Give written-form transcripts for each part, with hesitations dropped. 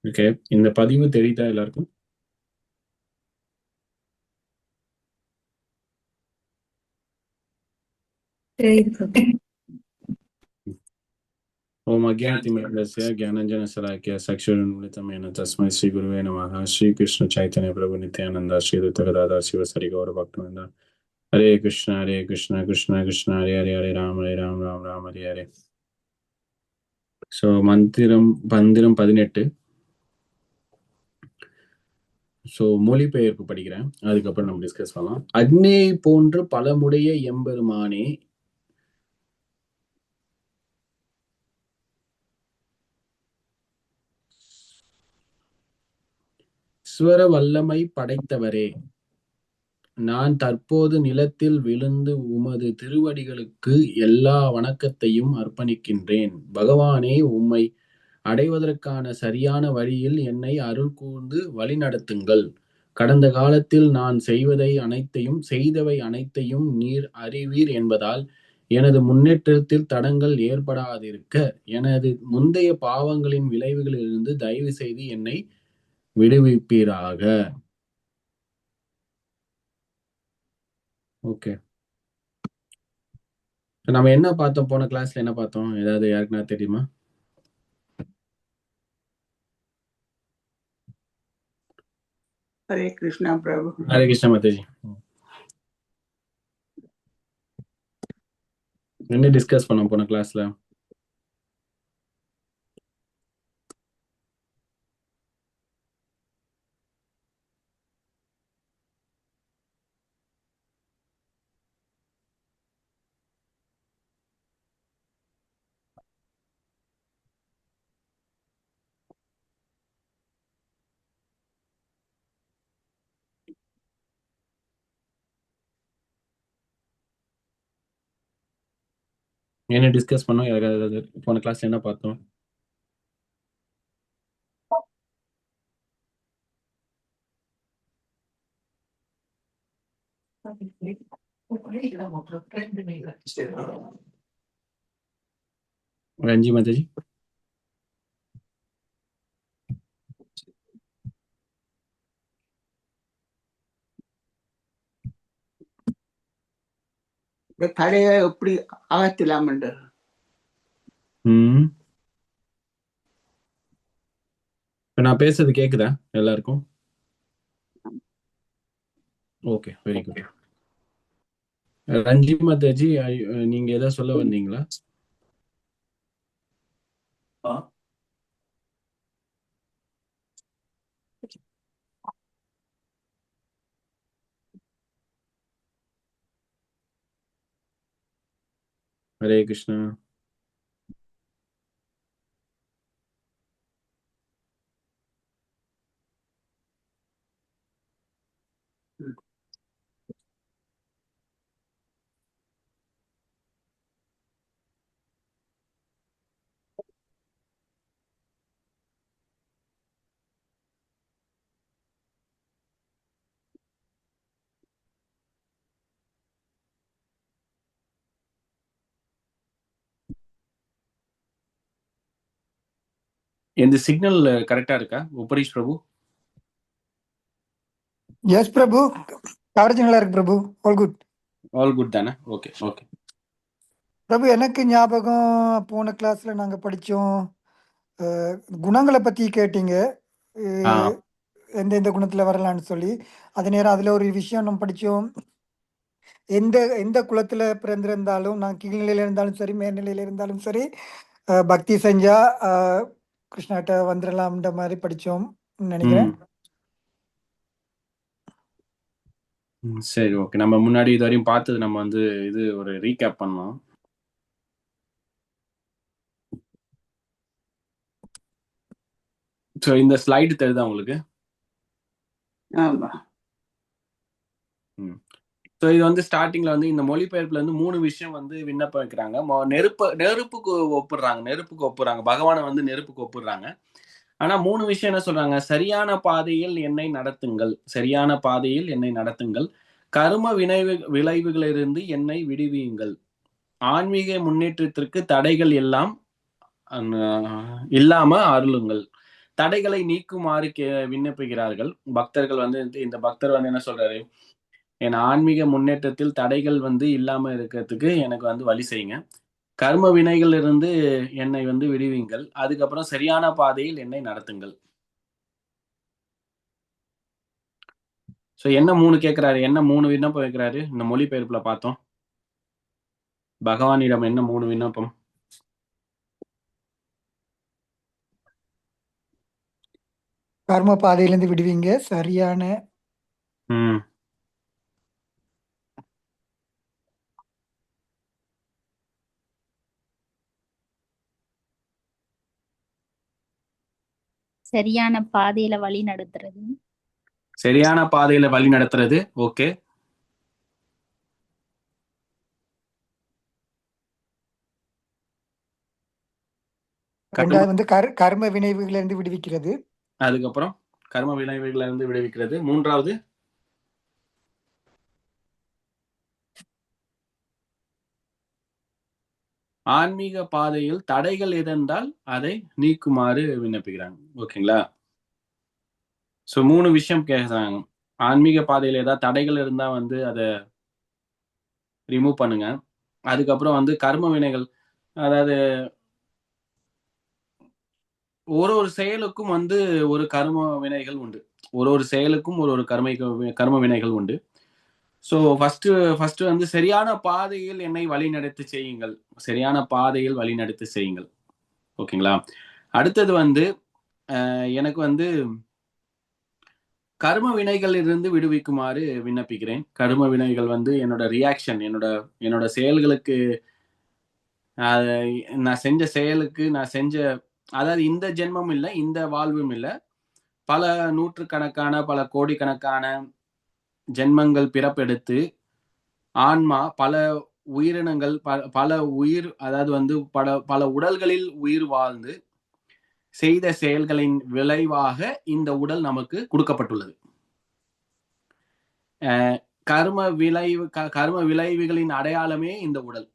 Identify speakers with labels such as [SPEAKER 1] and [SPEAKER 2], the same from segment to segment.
[SPEAKER 1] Okay, இந்த பதிவு தெரியுதா எல்லாருக்கும்? ஓம் அஜ்ஞானதிமிரந்தஸ்ய ஞானஞ்சனசலாக்கய சக்ஷுரன்மிலிதமேன தஸ்மை ஸ்ரீ குருவே நமः. ஸ்ரீ கிருஷ்ண சைத்தன்ய பிரபு நித்யானந்தா ஸ்ரீ துத்தகதாதா சிவசரி கௌர பக்தவந்தா. ஹரே கிருஷ்ண கிருஷ்ண கிருஷ்ண ஹரே ஹரே, ஹரே ராம் ராம் ராம் ஹரே ஹரே. ஸோ மந்திரம் 18. ஸோ மொழிபெயர்ப்பு படிக்கிறேன், அதுக்கப்புறம் நம்ம டிஸ்கஸ் பண்ணலாம். அக்னியை போன்று பலமுடைய எம்பெருமானே, ஸ்வர வல்லமை படைத்தவரே, நான் தற்போது நிலத்தில் விழுந்து உமது திருவடிகளுக்கு எல்லா வணக்கத்தையும் அர்ப்பணிக்கின்றேன். பகவானே, உம்மை அடைவதற்கான சரியான வழியில் என்னை அருள் கூர்ந்து வழிநடத்துங்கள். கடந்த காலத்தில் நான் செய்தவை அனைத்தையும் நீர் அறிவீர் என்பதால் எனது முன்னேற்றத்தில் தடங்கள் ஏற்படாதிருக்க எனது முந்தைய பாவங்களின் விளைவுகளிலிருந்து தயவு செய்து என்னை விடுவிப்பீராக. ஓகே, நம்ம என்ன பார்த்தோம்? போன கிளாஸ்ல என்ன பார்த்தோம்? ஏதாவது யாருக்குன்னா தெரியுமா?
[SPEAKER 2] ஹரே கிருஷ்ணா பிரபு.
[SPEAKER 1] ஹரே கிருஷ்ணா மாதாஜி. என்ன டிஸ்கஸ் பண்ணோம் போன கிளாஸ்ல? என்ன டிஸ்கஸ் பண்ணோம்? யாராவது போன கிளாஸ்ல என்ன பார்த்தோம்? ரஞ்சி மாதாஜி.
[SPEAKER 2] இந்த தடையை எப்படி அகற்றலாம் என்று.
[SPEAKER 1] இப்ப நான் பேசுறது கேக்குதா எல்லாருக்கும்? Okay, very good. Ranji Mataji, நீங்க ஏதாவது சொல்ல வந்தீங்களா? ஹரே கிருஷ்ணா. இந்த சிக்னல் கரெக்டா இருக்கா உபரீஷ் பிரபு?
[SPEAKER 3] எஸ் பிரபு, கவரேஜ் நல்லா இருக்கு Prabhu. All good.
[SPEAKER 1] All good தானே? ஓகே ஓகே
[SPEAKER 3] பிரபு, எனக்கு ஞாபகம் போன கிளாஸ்ல நாங்க படிச்சோம், குணங்களை பத்தி கேட்டீங்க, எந்தெந்த குணத்துல வரலான்னு சொல்லி. அதே நேரம் அதுல ஒரு விஷயம் நம்ம படிச்சோம், எந்த எந்த குலத்துல பிறந்திருந்தாலும், நான் கீழ்நிலையில இருந்தாலும் சரி மேல்நிலையில இருந்தாலும் சரி, பக்தி செஞ்சா கிருஷ்ணாட்ட வந்துடலாம்ன்ற மாதிரி படிச்சோம் நினைக்கிறேன்.
[SPEAKER 1] சரி, ஓகே. நம்ம முன்னாடி இது வரையும் பார்த்தது நம்ம வந்து இது ஒரு ரீகேப் பண்ணலாம். ஸோ இந்த ஸ்லைடு தெரியுதா உங்களுக்கு?
[SPEAKER 2] ஆமா.
[SPEAKER 1] ஸோ இது வந்து ஸ்டார்டிங்ல வந்து இந்த மொழிபெயர்ப்புல இருந்து 3 விஷயம் வந்து விண்ணப்பம் வைக்கிறாங்க. நெருப்புக்கு ஒப்புறாங்க. பகவானை வந்து நெருப்புக்கு ஒப்புறாங்க. ஆனா 3 விஷயம் என்ன சொல்றாங்க? சரியான பாதையில் என்னை நடத்துங்கள். கர்ம விளைவுகளிலிருந்து என்னை விடுவியுங்கள். ஆன்மீக முன்னேற்றத்திற்கு தடைகள் எல்லாம் இல்லாம அருளுங்கள். தடைகளை நீக்குமாறு விண்ணப்பிக்கிறார்கள். பக்தர்கள் வந்து இந்த பக்தர் வந்து என்ன சொல்றாரு, என் ஆன்மீக முன்னேற்றத்தில் தடைகள் வந்து இல்லாம இருக்கிறதுக்கு எனக்கு வந்து வழி செய்யுங்க. கர்ம வினைகள் இருந்து என்னை வந்து விடுவீங்கள். அதுக்கப்புறம் சரியான பாதையில் என்னை நடத்துங்கள். சோ என்ன 3 கேட்கிறாரு, என்ன 3 விண்ணப்பம் வைக்கிறாரு இந்த மொழிபெயர்ப்புல பார்த்தோம். பகவானிடம் என்ன 3 விண்ணப்பம்?
[SPEAKER 3] கர்ம பாதையிலிருந்து விடுவீங்க, சரியான
[SPEAKER 4] சரியான பாதையில வழி நடத்துறது.
[SPEAKER 1] சரியான பாதையில வழி நடத்துறது. ஓகே,
[SPEAKER 3] ரெண்டாவது வந்து கர்ம வினைவுகளை இருந்து விடுவிக்கிறது.
[SPEAKER 1] அதுக்கப்புறம் கர்ம விளைவுகளை இருந்து விடுவிக்கிறது. மூன்றாவது ஆன்மீக பாதையில் தடைகள் எதென்றால் அதை நீக்குமாறு விண்ணப்பிக்கிறாங்க. ஓகேங்களா? சோ 3 விஷயம் கேட்கறாங்க. ஆன்மீக பாதையில ஏதாவது தடைகள் இருந்தா வந்து அதை ரிமூவ் பண்ணுங்க. அதுக்கப்புறம் வந்து கர்ம வினைகள், அதாவது ஒரு செயலுக்கும் வந்து ஒரு கர்ம வினைகள் உண்டு. ஒரு செயலுக்கும் ஒரு கர்ம வினைகள் உண்டு. ஸோ ஃபர்ஸ்ட் வந்து சரியான பாதையில் என்னை வழிநடத்தி செய்யுங்கள். சரியான பாதையில் வழிநடத்தி செய்யுங்கள். ஓகேங்களா? அடுத்தது வந்து எனக்கு வந்து கர்ம வினைகள் இருந்து விடுவிக்குமாறு விண்ணப்பிக்கிறேன். கர்ம வினைகள் வந்து என்னோட ரியாக்ஷன், என்னோட செயல்களுக்கு, நான் செஞ்ச செயலுக்கு, நான் செஞ்ச, அதாவது இந்த ஜென்மம் இல்லை, இந்த வாழ்வும் இல்லை, பல நூற்றுக்கணக்கான பல கோடிக்கணக்கான ஜென்மங்கள் பிறப்பெடுத்து ஆன்மா பல உயிரினங்கள் பல உயிர், அதாவது வந்து பல உடல்களில் உயிர் வாழ்ந்து செய்த செயல்களின் விளைவாக இந்த உடல் நமக்கு கொடுக்கப்பட்டுள்ளது. கர்ம விளைவுகளின் அடையாளமே இந்த உடல்.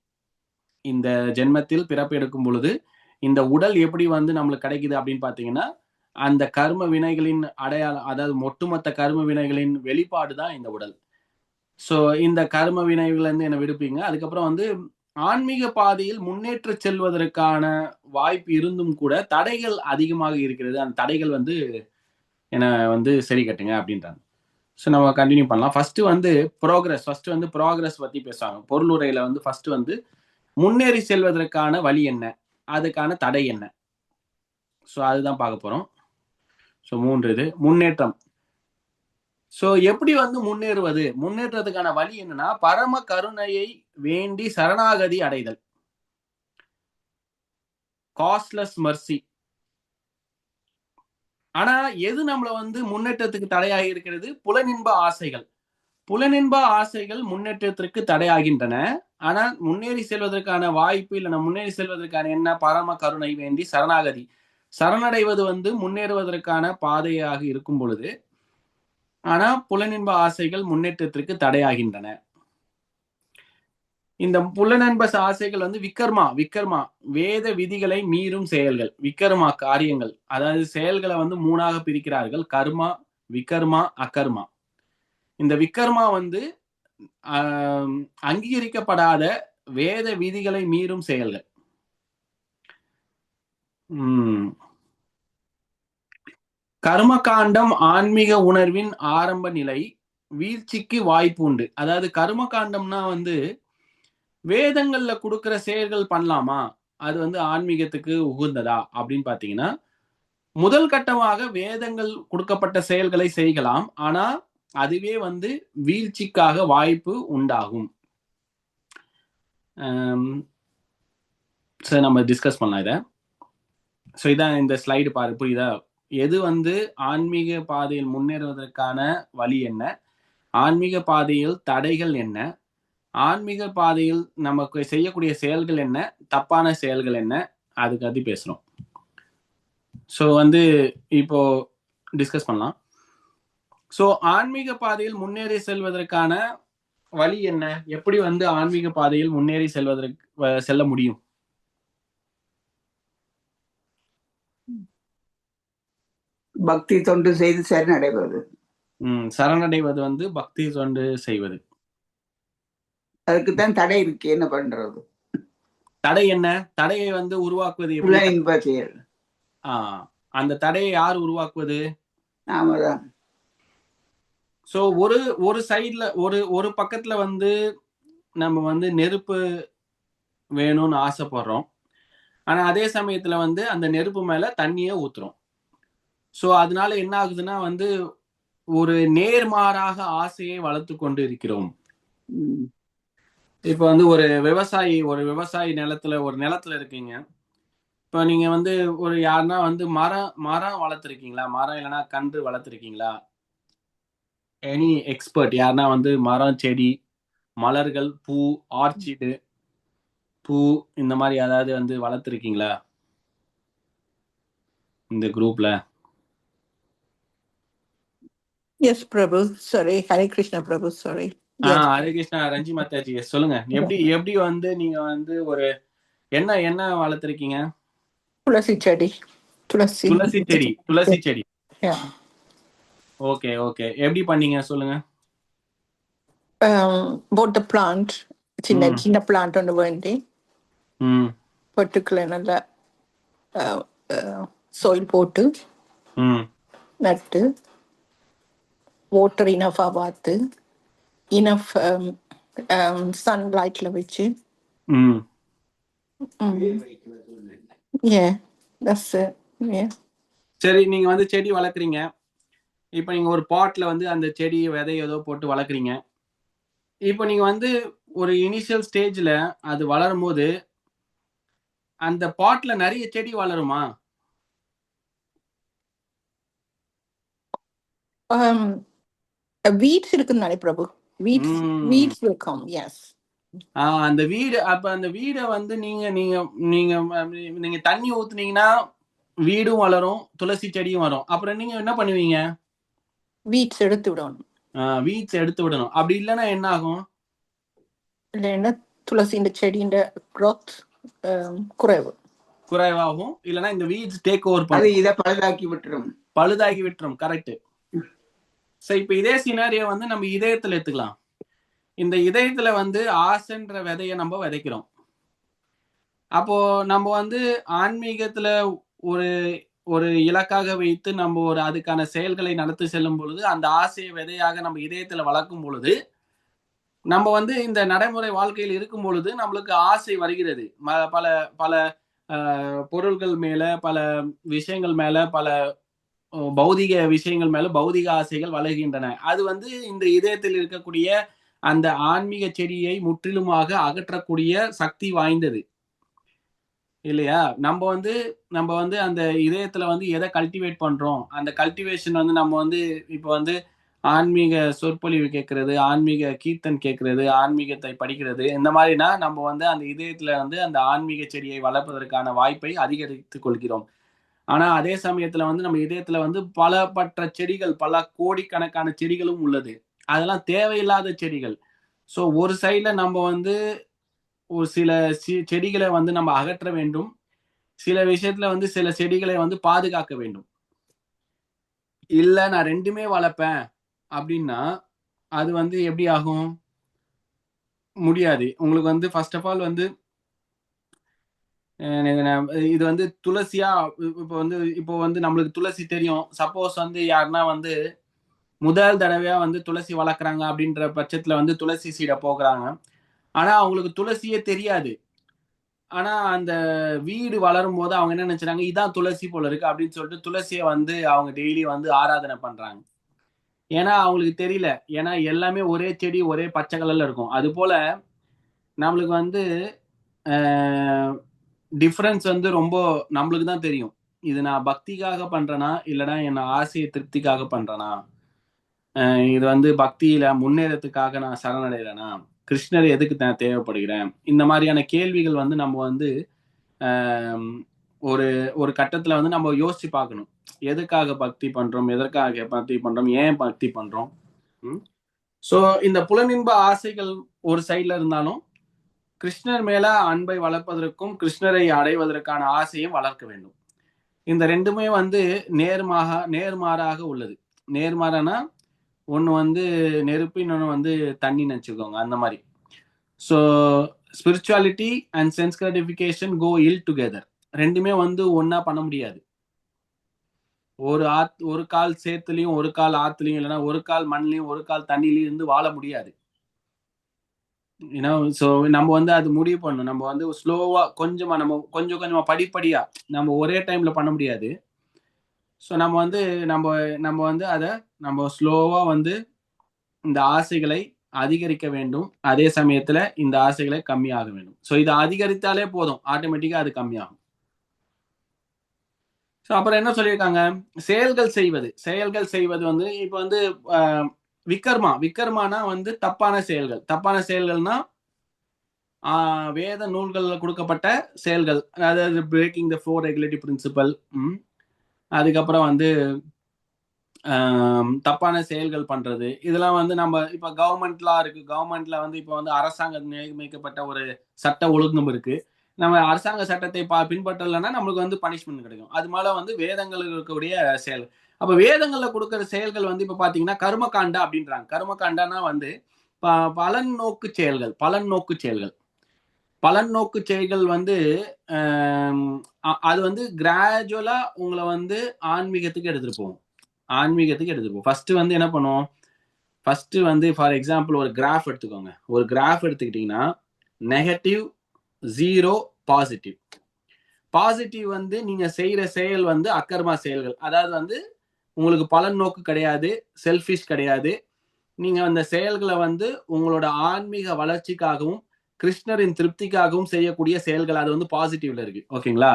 [SPEAKER 1] இந்த ஜென்மத்தில் பிறப்பெடுக்கும் பொழுது இந்த உடல் எப்படி வந்து நம்மளுக்கு கிடைக்குது அப்படின்னு பாத்தீங்கன்னா, அந்த கர்ம வினைகளின் அடையாளம், அதாவது ஒட்டுமொத்த கர்ம வினைகளின் வெளிப்பாடு தான் இந்த உடல். சோ இந்த கர்ம வினைகள் வந்து என்ன விடுப்பீங்க. அதுக்கப்புறம் வந்து ஆன்மீக பாதையில் முன்னேற்ற செல்வதற்கான வாய்ப்பு இருந்தும் கூட தடைகள் அதிகமாக இருக்கிறது. அந்த தடைகள் வந்து என்ன வந்து சரி கட்டுங்க அப்படின்றாங்க. ஸோ நம்ம கண்டினியூ பண்ணலாம். ஃபர்ஸ்ட் வந்து ப்ராக்ரஸ் பத்தி பேசுவாங்க. பொருளுரையில வந்து ஃபர்ஸ்ட் வந்து முன்னேறி செல்வதற்கான வழி என்ன, அதுக்கான தடை என்ன. ஸோ அதுதான் பார்க்க போறோம். ஸோ 3 இது முன்னேற்றம். ஸோ எப்படி வந்து முன்னேற்றத்துக்கான வழி என்னன்னா, பரம கருணையை வேண்டி சரணாகதி அடைதல். Costless mercy. ஆனா எது நம்மள வந்து முன்னேற்றத்துக்கு தடையாக இருக்கிறது? புலனின்ப ஆசைகள். புலனின்ப ஆசைகள் முன்னேற்றத்திற்கு தடையாகின்றன. ஆனா முன்னேறி செல்வதற்கான வாய்ப்பு இல்லை. முன்னேறி செல்வதற்கான என்ன? பரம கருணை வேண்டி சரணாகதி. சரணடைவது வந்து முன்னேறுவதற்கான பாதையாக இருக்கும் பொழுது, ஆனா புலனின்ப ஆசைகள் முன்னேற்றத்திற்கு தடையாகின்றன. இந்த புலனின்ப ஆசைகள் வந்து விக்கர்மா வேத விதிகளை மீறும் செயல்கள். விக்கர்மா காரியங்கள், அதாவது செயல்களை வந்து 3ஆக பிரிக்கிறார்கள்: கர்மா, விக்கர்மா, அகர்மா. இந்த விக்கர்மா வந்து அங்கீகரிக்கப்படாத வேத விதிகளை மீறும் செயல்கள். கர்மகாண்டம் ஆன்மீக உணர்வின் ஆரம்ப நிலை. வீழ்ச்சிக்கு வாய்ப்பு உண்டு. அதாவது கர்மகாண்டம்னா வந்து வேதங்கள்ல கொடுக்கிற செயல்கள் பண்ணலாமா, அது வந்து ஆன்மீகத்துக்கு உகந்ததா அப்படின்னு பாத்தீங்கன்னா, முதல் கட்டமாக வேதங்கள் கொடுக்கப்பட்ட செயல்களை செய்யலாம். ஆனா அதுவே வந்து வீழ்ச்சிக்காக வாய்ப்பு உண்டாகும். சரி, நம்ம டிஸ்கஸ் பண்ணலாம் இதை. ஸோ இதான் இந்த ஸ்லைடு பாரு, புரியுதா? எது வந்து ஆன்மீக பாதையில் முன்னேறுவதற்கான வழி என்ன, ஆன்மீக பாதையில் தடைகள் என்ன, ஆன்மீக பாதையில் நமக்கு செய்யக்கூடிய செயல்கள் என்ன, தப்பான செயல்கள் என்ன, அதுக்கு அது பேசுறோம். ஸோ வந்து இப்போ டிஸ்கஸ் பண்ணலாம். ஸோ ஆன்மீக பாதையில் முன்னேறி செல்வதற்கான வழி என்ன? எப்படி வந்து ஆன்மீக பாதையில் முன்னேறி செல்ல முடியும்?
[SPEAKER 2] பக்தி தொண்டு செய்து சரணடைவது.
[SPEAKER 1] சரணடைவது வந்து பக்தி தொண்டு செய்வது.
[SPEAKER 2] அதுக்குத்தான் தடை இருக்கு, என்ன பண்றது?
[SPEAKER 1] தடை என்ன? தடையை வந்து உருவாக்குவது
[SPEAKER 2] புல
[SPEAKER 1] எப்படி?
[SPEAKER 2] இன்ப செயல்.
[SPEAKER 1] அந்த தடையை யார் உருவாக்குவது?
[SPEAKER 2] நாமதான்.
[SPEAKER 1] சோ ஒரு சைட்ல ஒரு பக்கத்துல வந்து நம்ம வந்து நெருப்பு வேணும்னு ஆசைப்படுறோம். ஆனா அதே சமயத்துல வந்து அந்த நெருப்பு மேல தண்ணியே ஊத்துறோம். சோ அதனால என்ன ஆகுதுன்னா வந்து ஒரு நேர்மாறாக ஆசையை வளர்த்து கொண்டு இருக்கிறோம். இப்ப வந்து ஒரு விவசாயி நிலத்துல இருக்கீங்க. இப்ப நீங்க வந்து ஒரு யாருன்னா வந்து மரம் வளர்த்துருக்கீங்களா? மரம் இல்லைன்னா கன்று வளர்த்துருக்கீங்களா? எனி எக்ஸ்பர்ட் யாருன்னா வந்து மரம், செடி, மலர்கள், பூ, ஆர்ச்சிடு, பூ இந்த மாதிரி ஏதாவது வந்து வளர்த்துருக்கீங்களா இந்த குரூப்ல?
[SPEAKER 5] Yes, Prabhu. Sorry. Hare Krishna, Prabhu. Sorry. Yes.
[SPEAKER 1] Hare Krishna. Ranji Mataji சொல்லுங்க. எப்படி வந்து நீங்க வந்து ஒரு என்ன வளர்த்துருக்கீங்க?
[SPEAKER 5] Tulasi chedi.
[SPEAKER 1] துளசி செடி.
[SPEAKER 5] Yeah.
[SPEAKER 1] ஓகே. எப்படி பண்ணீங்க சொல்லுங்க.
[SPEAKER 5] Bought the plant. சின்ன plant ஒன்று வேண்டி பர்டிகுலர் நல்ல soil போட்டு நட்டு water enough பார்த்து enough sunlightல வச்சு yeah, that's it. Yeah.
[SPEAKER 1] சரி, நீங்க வந்து செடி வளர்க்குறீங்க. இப்போ நீங்க ஒரு பாட்ல வந்து அந்த செடி விதை ஏதோ போட்டு வளர்க்குறீங்க. இப்போ நீங்க வந்து ஒரு இனிஷியல் ஸ்டேஜ்ல அது வளரும் போது அந்த பாட்ல நிறைய செடி வளருமா?
[SPEAKER 5] Weeds இருக்குன்னு பிரபு. Weeds will come. Yes.
[SPEAKER 1] அந்த வீடை வந்து நீங்க தண்ணி ஊத்துனீங்கன்னா வீடும் வளரும், துளசி செடியும் வரும். அப்புறம் நீங்க என்ன பண்ணுவீங்க?
[SPEAKER 5] வீட்ஸ் எடுத்து விடணும்.
[SPEAKER 1] அப்படி இல்லைன்னா என்ன ஆகும்?
[SPEAKER 5] இல்லைன்னா துளசியின் செடியின் growth
[SPEAKER 1] குறைவாகும். இல்லைன்னா இந்த வீட்ஸ் டேக் ஓவர்
[SPEAKER 2] பண்ணி இதை பழுதாக்கி விட்டுரும். கரெக்ட்.
[SPEAKER 1] சோ இப்ப இதே சினாரியோ வந்து நம்ம இதயத்துல எடுத்துக்கலாம். இந்த இதயத்துல வந்து ஆசைன்ற விதையை நம்ம விதைக்கிறோம். அப்போ நம்ம வந்து ஆன்மீகத்துல ஒரு இலக்காக வைத்து நம்ம அதுக்கான செயல்களை நடத்தி செல்லும் பொழுது அந்த ஆசையை விதையாக நம்ம இதயத்துல வளர்க்கும் பொழுது நம்ம வந்து இந்த நடைமுறை வாழ்க்கையில் இருக்கும் பொழுது நம்மளுக்கு ஆசை வருகிறது. பல பல பொருள்கள் மேல, பல விஷயங்கள் மேல, பல பௌதிக விஷயங்கள் மேல பௌதிக ஆசைகள் வளர்கின்றன. அது வந்து இந்த இதயத்தில் இருக்கக்கூடிய அந்த ஆன்மீக செடியை முற்றிலுமாக அகற்றக்கூடிய சக்தி வாய்ந்தது இல்லையா? நம்ம வந்து அந்த இதயத்துல வந்து எதை கல்டிவேட் பண்றோம், அந்த கல்டிவேஷன் வந்து நம்ம வந்து இப்போ வந்து ஆன்மீக சொற்பொழிவு கேட்கறது, ஆன்மீக கீர்த்தன் கேட்கறது, ஆன்மீகத்தை படிக்கிறது, இந்த மாதிரினா நம்ம வந்து அந்த இதயத்துல வந்து அந்த ஆன்மீக செடியை வளர்ப்பதற்கான வாய்ப்பை அதிகரித்துக் கொள்கிறோம். ஆனா அதே சமயத்துல வந்து நம்ம இதயத்துல வந்து பல செடிகள், பல கோடிக்கணக்கான செடிகளும் உள்ளது. அதெல்லாம் தேவையில்லாத செடிகள். சோ ஒரு சைட்ல நம்ம வந்து ஒரு சில செடிகளை வந்து நம்ம அகற்ற வேண்டும். சில விஷயத்துல வந்து சில செடிகளை வந்து பாதுகாக்க வேண்டும். இல்ல நான் ரெண்டுமே வளர்ப்பேன் அப்படின்னா அது வந்து எப்படி ஆகும்? முடியாது. உங்களுக்கு வந்து ஃபர்ஸ்ட் ஆஃப் ஆல் வந்து இது வந்து துளசியா இப்போ வந்து நம்மளுக்கு துளசி தெரியும். சப்போஸ் வந்து யாருன்னா வந்து முதல் தடவையா வந்து துளசி வளர்க்குறாங்க அப்படின்ற பட்சத்துல வந்து துளசி சீடை போக்குறாங்க. ஆனா அவங்களுக்கு துளசியே தெரியாது. ஆனா அந்த வீடு வளரும் போது அவங்க என்ன நினைச்சாங்க, இதான் துளசி போல இருக்கு அப்படின்னு சொல்லிட்டு துளசியை வந்து அவங்க டெய்லி வந்து ஆராதனை பண்றாங்க. ஏன்னா அவங்களுக்கு தெரியல. ஏன்னா எல்லாமே ஒரே செடி ஒரே பச்சை கலர்ல இருக்கும். அது போல நம்மளுக்கு வந்து டிஃபரன்ஸ் வந்து ரொம்ப நம்மளுக்கு தான் தெரியும். இது நான் பக்திக்காக பண்றேனா இல்லைன்னா என்ன ஆசையை திருப்திக்காக பண்றேனா, இது வந்து பக்தியில முன்னேறத்துக்காக நான் சரணடைகிறேனா, கிருஷ்ணர் எதுக்கு நான் தேவைப்படுகிறேன், இந்த மாதிரியான கேள்விகள் வந்து நம்ம வந்து ஒரு கட்டத்துல வந்து நம்ம யோசிச்சு பார்க்கணும். எதுக்காக பக்தி பண்றோம், எதற்காக பக்தி பண்றோம், ஏன் பக்தி பண்றோம். சோ இந்த புலனின்ப ஆசைகள் ஒரு சைட்ல இருந்தாலும் கிருஷ்ணர் மேல அன்பை வளர்ப்பதற்கும் கிருஷ்ணரை அடைவதற்கான ஆசையும் வளர்க்க வேண்டும். இந்த ரெண்டுமே வந்து நேர்மாறாக உள்ளது. நேர்மாறானா ஒன்று வந்து நெருப்பு, இன்னொன்று வந்து தண்ணின்னு வச்சுக்கோங்க, அந்த மாதிரி. So spirituality and sense gratification go ill together. ரெண்டுமே வந்து ஒன்னா பண்ண முடியாது. ஒரு கால் சேத்துலையும் ஒரு கால் ஆத்துலையும், இல்லைன்னா ஒரு கால் மண்லையும் ஒரு கால் தண்ணிலையும் இருந்து வாழ முடியாது. ஸோ நம்ம வந்து அது முடிவு பண்ணணும். நம்ம வந்து ஸ்லோவா கொஞ்சமா, நம்ம கொஞ்சம் கொஞ்சமா படிப்படியா, நம்ம ஒரே டைம்ல பண்ண முடியாது. ஸோ நம்ம வந்து அதை நம்ம ஸ்லோவா வந்து இந்த ஆசைகளை அதிகரிக்க வேண்டும், அதே சமயத்துல இந்த ஆசைகளை கம்மியாக வேண்டும். ஸோ இதை அதிகரித்தாலே போதும், ஆட்டோமேட்டிக்கா அது கம்மியாகும். ஸோ அப்புறம் என்ன சொல்லியிருக்காங்க, செயல்கள் செய்வது வந்து இப்போ வந்து விக்கர்மானா வந்து தப்பான செயல்கள்னா வேத நூல்கள்ல கொடுக்கப்பட்ட செயல்கள், அதாவது பிரேக்கிங் த 4 ரெகுலேட்டிவ் பிரின்சிபல். அதுக்கப்புறம் வந்து தப்பான செயல்கள் பண்றது, இதெல்லாம் வந்து நம்ம இப்ப கவர்மெண்ட்லாம் இருக்கு. கவர்மெண்ட்ல வந்து இப்ப வந்து அரசாங்கம் நியமிக்கப்பட்ட ஒரு சட்ட ஒழுங்கும் இருக்கு. நம்ம அரசாங்க சட்டத்தை பின்பற்றலைன்னா நம்மளுக்கு வந்து பனிஷ்மெண்ட் கிடைக்கும். அது மேல வந்து வேதங்களுக்கு இருக்கக்கூடிய செயல். அப்ப வேதங்கள்ல கொடுக்கிற செயல்கள் வந்து இப்ப பாத்தீங்கன்னா கர்மகாண்டா அப்படின்றாங்க. கர்மகாண்டானா வந்து பலன் நோக்கு செயல்கள் வந்து அது வந்து கிராஜுவலா உங்களை வந்து ஆன்மீகத்துக்கு எடுத்துட்டு போகும். ஃபர்ஸ்ட் வந்து என்ன பண்ணுவோம், ஃபர்ஸ்ட் வந்து ஃபார் எக்ஸாம்பிள் ஒரு கிராஃப் எடுத்துக்கோங்க. ஒரு கிராஃப் எடுத்துக்கிட்டீங்கன்னா நெகட்டிவ், 0, பாசிட்டிவ் வந்து நீங்க செய்யற செயல் வந்து அக்கர்மா செயல்கள். அதாவது வந்து உங்களுக்கு பலன் நோக்கு கிடையாது, செல்ஃபிஷ் கிடையாது. நீங்க அந்த செயல்களை வந்து உங்களோட ஆன்மீக வளர்ச்சிக்காகவும் கிருஷ்ணரின் திருப்திக்காகவும் செய்யக்கூடிய செயல்கள். அது வந்து பாசிட்டிவ்ல இருக்கு. ஓகேங்களா?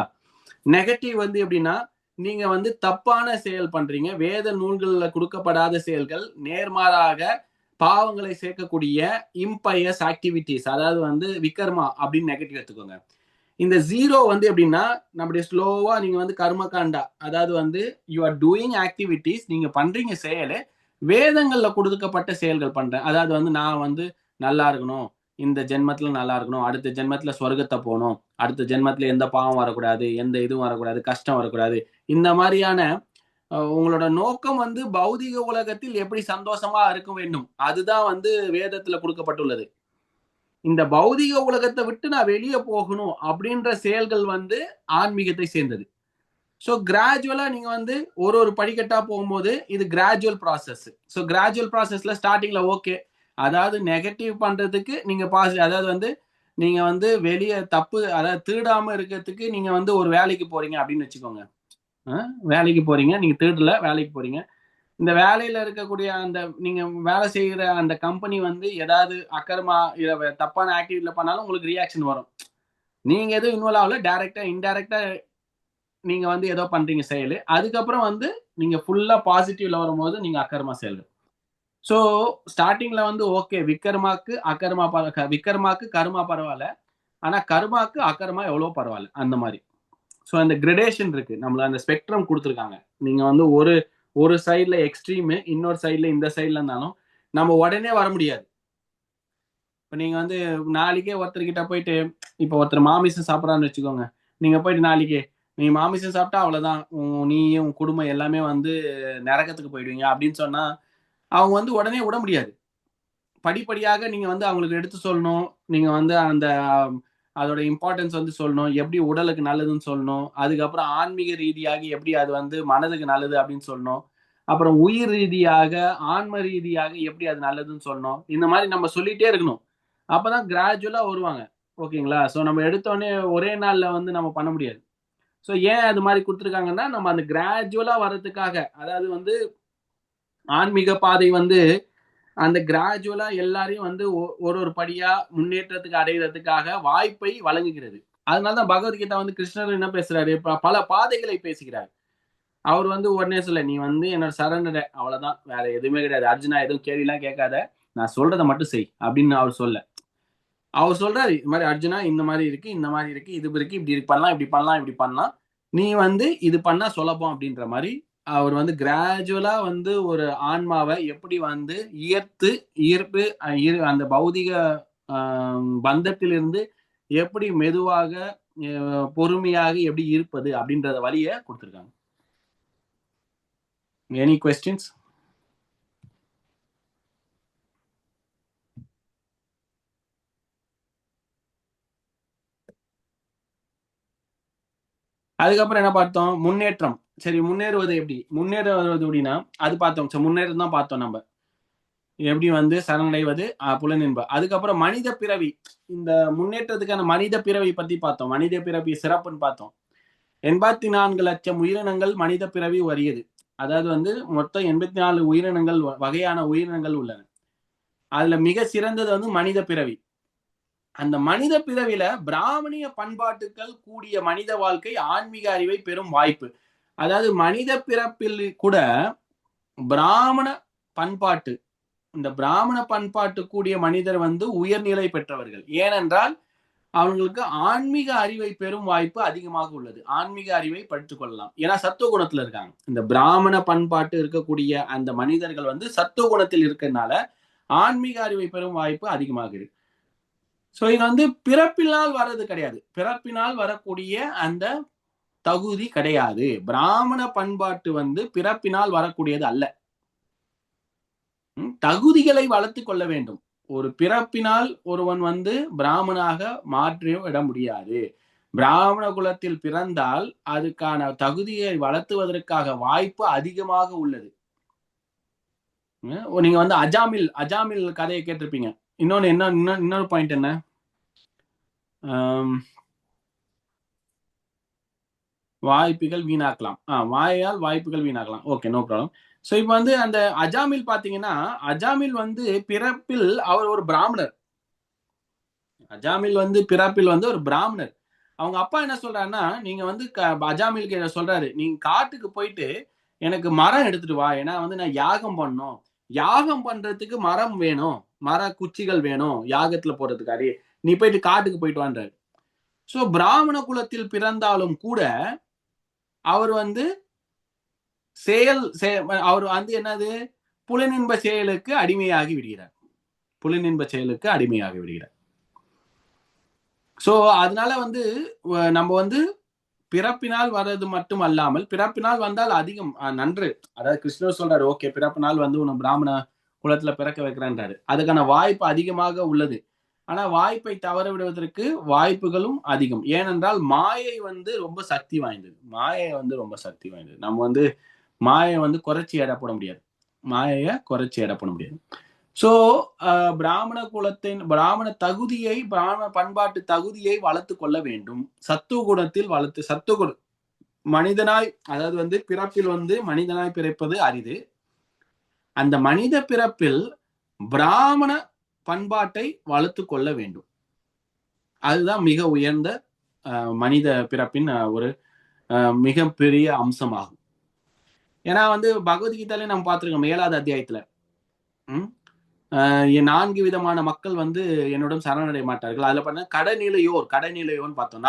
[SPEAKER 1] நெகட்டிவ் வந்து எப்படின்னா, நீங்க வந்து தப்பான செயல் பண்றீங்க, வேத நூல்கள்ல கொடுக்கப்படாத செயல்கள், நேர்மாறாக பாவங்களை சேர்க்கக்கூடிய இம்பயஸ் ஆக்டிவிட்டிஸ், அதாவது வந்து விக்கர்மா அப்படின்னு நெகட்டிவ் எடுத்துக்கோங்க. இந்த 0 வந்து எப்படின்னா, நம்முடைய ஸ்லோவா நீங்க வந்து கர்மகாண்டா, அதாவது வந்து யூ ஆர் டூயிங் ஆக்டிவிட்டிஸ், நீங்க பண்றீங்க செயல், வேதங்கள்ல கொடுக்கப்பட்ட செயல்கள் பண்றேன். அதாவது வந்து நான் வந்து நல்லா இருக்கணும், இந்த ஜென்மத்துல நல்லா இருக்கணும், அடுத்த ஜென்மத்துல சொர்க்கத்தை போகணும், அடுத்த ஜென்மத்துல எந்த பாவம் வரக்கூடாது, எந்த இதுவும் வரக்கூடாது, கஷ்டம் வரக்கூடாது. இந்த மாதிரியான உங்களோட நோக்கம் வந்து பௌதிக உலகத்தில் எப்படி சந்தோஷமா இருக்க வேண்டும், அதுதான் வந்து வேதத்துல கொடுக்கப்பட்டுள்ளது. இந்த பௌதிக உலகத்தை விட்டு நான் வெளியே போகணும் அப்படின்ற செயல்கள் வந்து ஆன்மீகத்தை சேர்ந்தது. ஸோ கிராஜுவலா நீங்க வந்து ஒரு படிக்கட்டா போகும்போது இது கிராஜுவல் ப்ராசஸ். ஸோ கிராஜுவல் ப்ராசஸ்ல ஸ்டார்டிங்ல ஓகே, அதாவது நெகட்டிவ் பண்றதுக்கு நீங்க அதாவது வந்து நீங்க வந்து வெளியே தப்பு, அதாவது திருடாம இருக்கிறதுக்கு நீங்க வந்து ஒரு வேலைக்கு போறீங்க அப்படின்னு வச்சுக்கோங்க. வேலைக்கு போறீங்க, நீங்க திருடல, வேலைக்கு போறீங்க. இந்த வேலையில இருக்கக்கூடிய அந்த நீங்க வேலை செய்யற அந்த கம்பெனி வந்து ஏதாவது அக்கர்மா தப்பான ஆக்டிவிட்டில பண்ணாலும் உங்களுக்கு ரியாக்ஷன் வரும். நீங்க எதுவும் இன்வால்வ் ஆகல, டைரக்டா இன்டைரக்டா நீங்க வந்து ஏதோ பண்றீங்க செயல். அதுக்கப்புறம் வந்து நீங்க ஃபுல்லா பாசிட்டிவ்ல வரும்போது நீங்க அக்கர்மா செயல்கள். ஸோ ஸ்டார்டிங்ல வந்து ஓகே, விக்கர்மாக்கு கர்மா பரவாயில்ல, ஆனா கர்மாக்கு அக்கர்மா எவ்வளவு பரவாயில்ல, அந்த மாதிரி. ஸோ அந்த கிரடேஷன் இருக்கு, நம்மள அந்த ஸ்பெக்ட்ரம் கொடுத்துருக்காங்க. நீங்க வந்து ஒரு சைட்ல எக்ஸ்ட்ரீம், இன்னொரு சைட்ல இந்த சைட்ல இருந்தாலும் நம்ம உடனே வர முடியாது. இப்ப நீங்க வந்து நாளைக்கே ஒருத்தர்கிட்ட போயிட்டு, இப்ப ஒருத்தர் மாமிசம் சாப்பிடறான்னு வச்சுக்கோங்க, நீங்க போயிட்டு நாளைக்கு நீ மாமிசம் சாப்பிட்டா அவ்வளவுதான், நீயும் உன் குடும்பம் எல்லாமே வந்து நரகத்துக்கு போயிடுவீங்க அப்படின்னு சொன்னா அவங்க வந்து உடனே விட முடியாது. படிப்படியாக நீங்க வந்து அவங்களுக்கு எடுத்து சொல்லணும். நீங்க வந்து அதோட இம்பார்ட்டன்ஸ் வந்து சொல்லணும், எப்படி உடலுக்கு நல்லதுன்னு சொல்லணும். அதுக்கப்புறம் ஆன்மீக ரீதியாக எப்படி அது வந்து மனதுக்கு நல்லது அப்படின்னு சொல்லணும். அப்புறம் உயிர் ரீதியாக, ஆன்ம ரீதியாக எப்படி அது நல்லதுன்னு சொல்லணும். இந்த மாதிரி நம்ம சொல்லிட்டே இருக்கணும். அப்பதான் கிராஜுவலா வருவாங்க. ஓகேங்களா? ஸோ நம்ம எடுத்தோடனே ஒரே நாள்ல வந்து நம்ம பண்ண முடியாது. ஸோ ஏன் அது மாதிரி கொடுத்துருக்காங்கன்னா, நம்ம அந்த கிராஜுவலா வர்றதுக்காக, அதாவது வந்து ஆன்மீக பாதை வந்து அந்த கிராஜுவலா எல்லாரையும் வந்து ஒரு படியா முன்னேற்றத்துக்கு அடைகிறதுக்காக வாய்ப்பை வழங்குகிறது. அதனாலதான் பகவத்கீதா வந்து கிருஷ்ணர் என்ன பேசுறாரு, பல பாதைகளை பேசுகிறார். அவர் வந்து உடனே சொல்ல, நீ வந்து என்னோட சரணட, அவ்வளவுதான், வேற எதுவுமே கிடையாது, அர்ஜுனா எதுவும் கேள்வி எல்லாம் கேட்காத, நான் சொல்றதை மட்டும் செய் அப்படின்னு அவர் சொல்றாரு. இது மாதிரி அர்ஜுனா இந்த மாதிரி இருக்கு, இந்த மாதிரி இருக்கு, இது இருக்கு, இப்படி பண்ணலாம், இப்படி பண்ணலாம், நீ வந்து இது பண்ணா சுலபம் அப்படின்ற மாதிரி அவர் வந்து கிராஜுவலா வந்து ஒரு ஆன்மாவை எப்படி வந்து ஈர்ப்பு அந்த பௌதிக பந்தத்திலிருந்து எப்படி மெதுவாக
[SPEAKER 6] பொறுமையாக எப்படி இருப்பது அப்படின்றத வழியை கொடுத்துருக்காங்க. Any questions? அதுக்கப்புறம் என்ன பார்த்தோம்? முன்னேற்றம். சரி, முன்னேறுவது எப்படின்னா அது பார்த்தோம். முன்னேற்றம் தான் பார்த்தோம். நம்ம எப்படி சரணடைவது புலனின்ப. அதுக்கப்புறம் மனித பிறவி. இந்த முன்னேற்றத்துக்கான மனித பிறவி பத்தி பார்த்தோம். மனித பிறவி சிறப்புன்னு பார்த்தோம். 84 லட்சம் உயிரினங்கள் மனித பிறவி வரியது. அதாவது மொத்தம் 84 உயிரினங்கள், வகையான உயிரினங்கள் உள்ளன. அதுல மிக சிறந்தது மனித பிறவி. அந்த மனித பிறவில பிராமணிய பண்பாட்டுக்கள் கூடிய மனித வாழ்க்கை ஆன்மீக அறிவை பெறும் வாய்ப்பு. அதாவது மனித பிறப்பில் கூட பிராமண பண்பாட்டு, இந்த பிராமண பண்பாட்டு கூடிய மனிதர் உயர்நிலை பெற்றவர்கள். ஏனென்றால் அவங்களுக்கு ஆன்மீக அறிவை பெறும் வாய்ப்பு அதிகமாக உள்ளது. ஆன்மீக அறிவை படித்துக் கொள்ளலாம். ஏன்னா சத்துவ குணத்துல இருக்காங்க. இந்த பிராமண பண்பாட்டு இருக்கக்கூடிய அந்த மனிதர்கள் சத்துவ குணத்தில் இருக்கிறதுனால ஆன்மீக அறிவை பெறும் வாய்ப்பு அதிகமாக இருக்கு. சோ இது பிறப்பினால் வர்றது கிடையாது. பிறப்பினால் வரக்கூடிய அந்த தகுதி கிடையாது. பிராமண பண்பாட்டு பிறப்பினால் வரக்கூடியது அல்ல. தகுதிகளை வளர்த்து கொள்ள வேண்டும். ஒரு பிறப்பினால் ஒருவன் பிராமணாக மாற்றி விட முடியாது. பிராமண குலத்தில் பிறந்தால் அதுக்கான தகுதியை வளர்த்துவதற்காக வாய்ப்பு அதிகமாக உள்ளது. நீங்க அஜாமில் கதையை கேட்டிருப்பீங்க. இன்னொரு பாயிண்ட் என்ன? வாய்ப்புகள் வீணாக்கலாம். வாயால் வாய்ப்புகள் வீணாக்கலாம். Okay, no problem. சோ இப்ப அந்த அஜாமில் பாத்தீங்கன்னா, அஜாமில் பிறப்பில் அவர் ஒரு பிராமணர். அஜாமில் பிறப்பில் ஒரு பிராமணர். அவங்க அப்பா என்ன சொல்றாருன்னா, நீங்க அஜாமிலுக்கு சொல்றாரு, நீங்க காட்டுக்கு போயிட்டு எனக்கு மரம் எடுத்துட்டு வா. ஏன்னா நான் யாகம் பண்ணணும். யாகம் பண்றதுக்கு மரம் வேணும், மர குச்சிகள் வேணும் யாகத்துல போறதுக்காரி. நீ போயிட்டு காட்டுக்கு போயிட்டு வான்றாரு. சோ பிராமண குலத்தில் பிறந்தாலும் கூட அவர் அவர் என்னது, புலனின்ப செயலுக்கு அடிமையாகி விடுகிறார். புலனின்ப செயலுக்கு அடிமையாகி விடுகிறார். சோ அதனால நம்ம பிறப்பினால் வர்றது மட்டும் அல்லாமல், பிறப்பினால் வந்தால் அதிகம் நன்று. அதாவது கிருஷ்ணர் சொல்றாரு, ஓகே பிறப்பினால் உன்னை பிராமண குலத்துல பிறக்க வைக்கிறேன்றாரு. அதுக்கான வாய்ப்பு அதிகமாக உள்ளது. ஆனா வாய்ப்பை தவற விடுவதற்கு வாய்ப்புகளும் அதிகம். ஏனென்றால் மாயை ரொம்ப சக்தி வாய்ந்தது. மாயை ரொம்ப சக்தி வாய்ந்தது. நம்ம மாயை குறைச்சி எடப்பட முடியாது. மாயைய குறைச்சி எடப்பட முடியாது. சோ பிராமண குலத்தின் பிராமண தகுதியை, பிராமண பண்பாட்டு தகுதியை வளர்த்து கொள்ள வேண்டும். சத்துவ குணத்தில் வளர்த்து, சத்துவ மனிதனாய், அதாவது பிறப்பில் மனிதனாய் பிறப்பது அரிது. அந்த மனித பிறப்பில் பிராமண பண்பாட்டை வளர்த்து கொள்ள வேண்டும். அதுதான் மிக உயர்ந்த மனித பிறப்பின் ஒரு மிக பெரிய அம்சமாகும். ஏன்னா பகவத்கீதாலே நம்ம பார்த்திருக்கோம் 7வது அத்தியாயத்துல 4 விதமான மக்கள் என்னுடன் சரணடைய மாட்டார்கள். அதுல பண்ண கடைநிலையோர்னு பார்த்தோம்.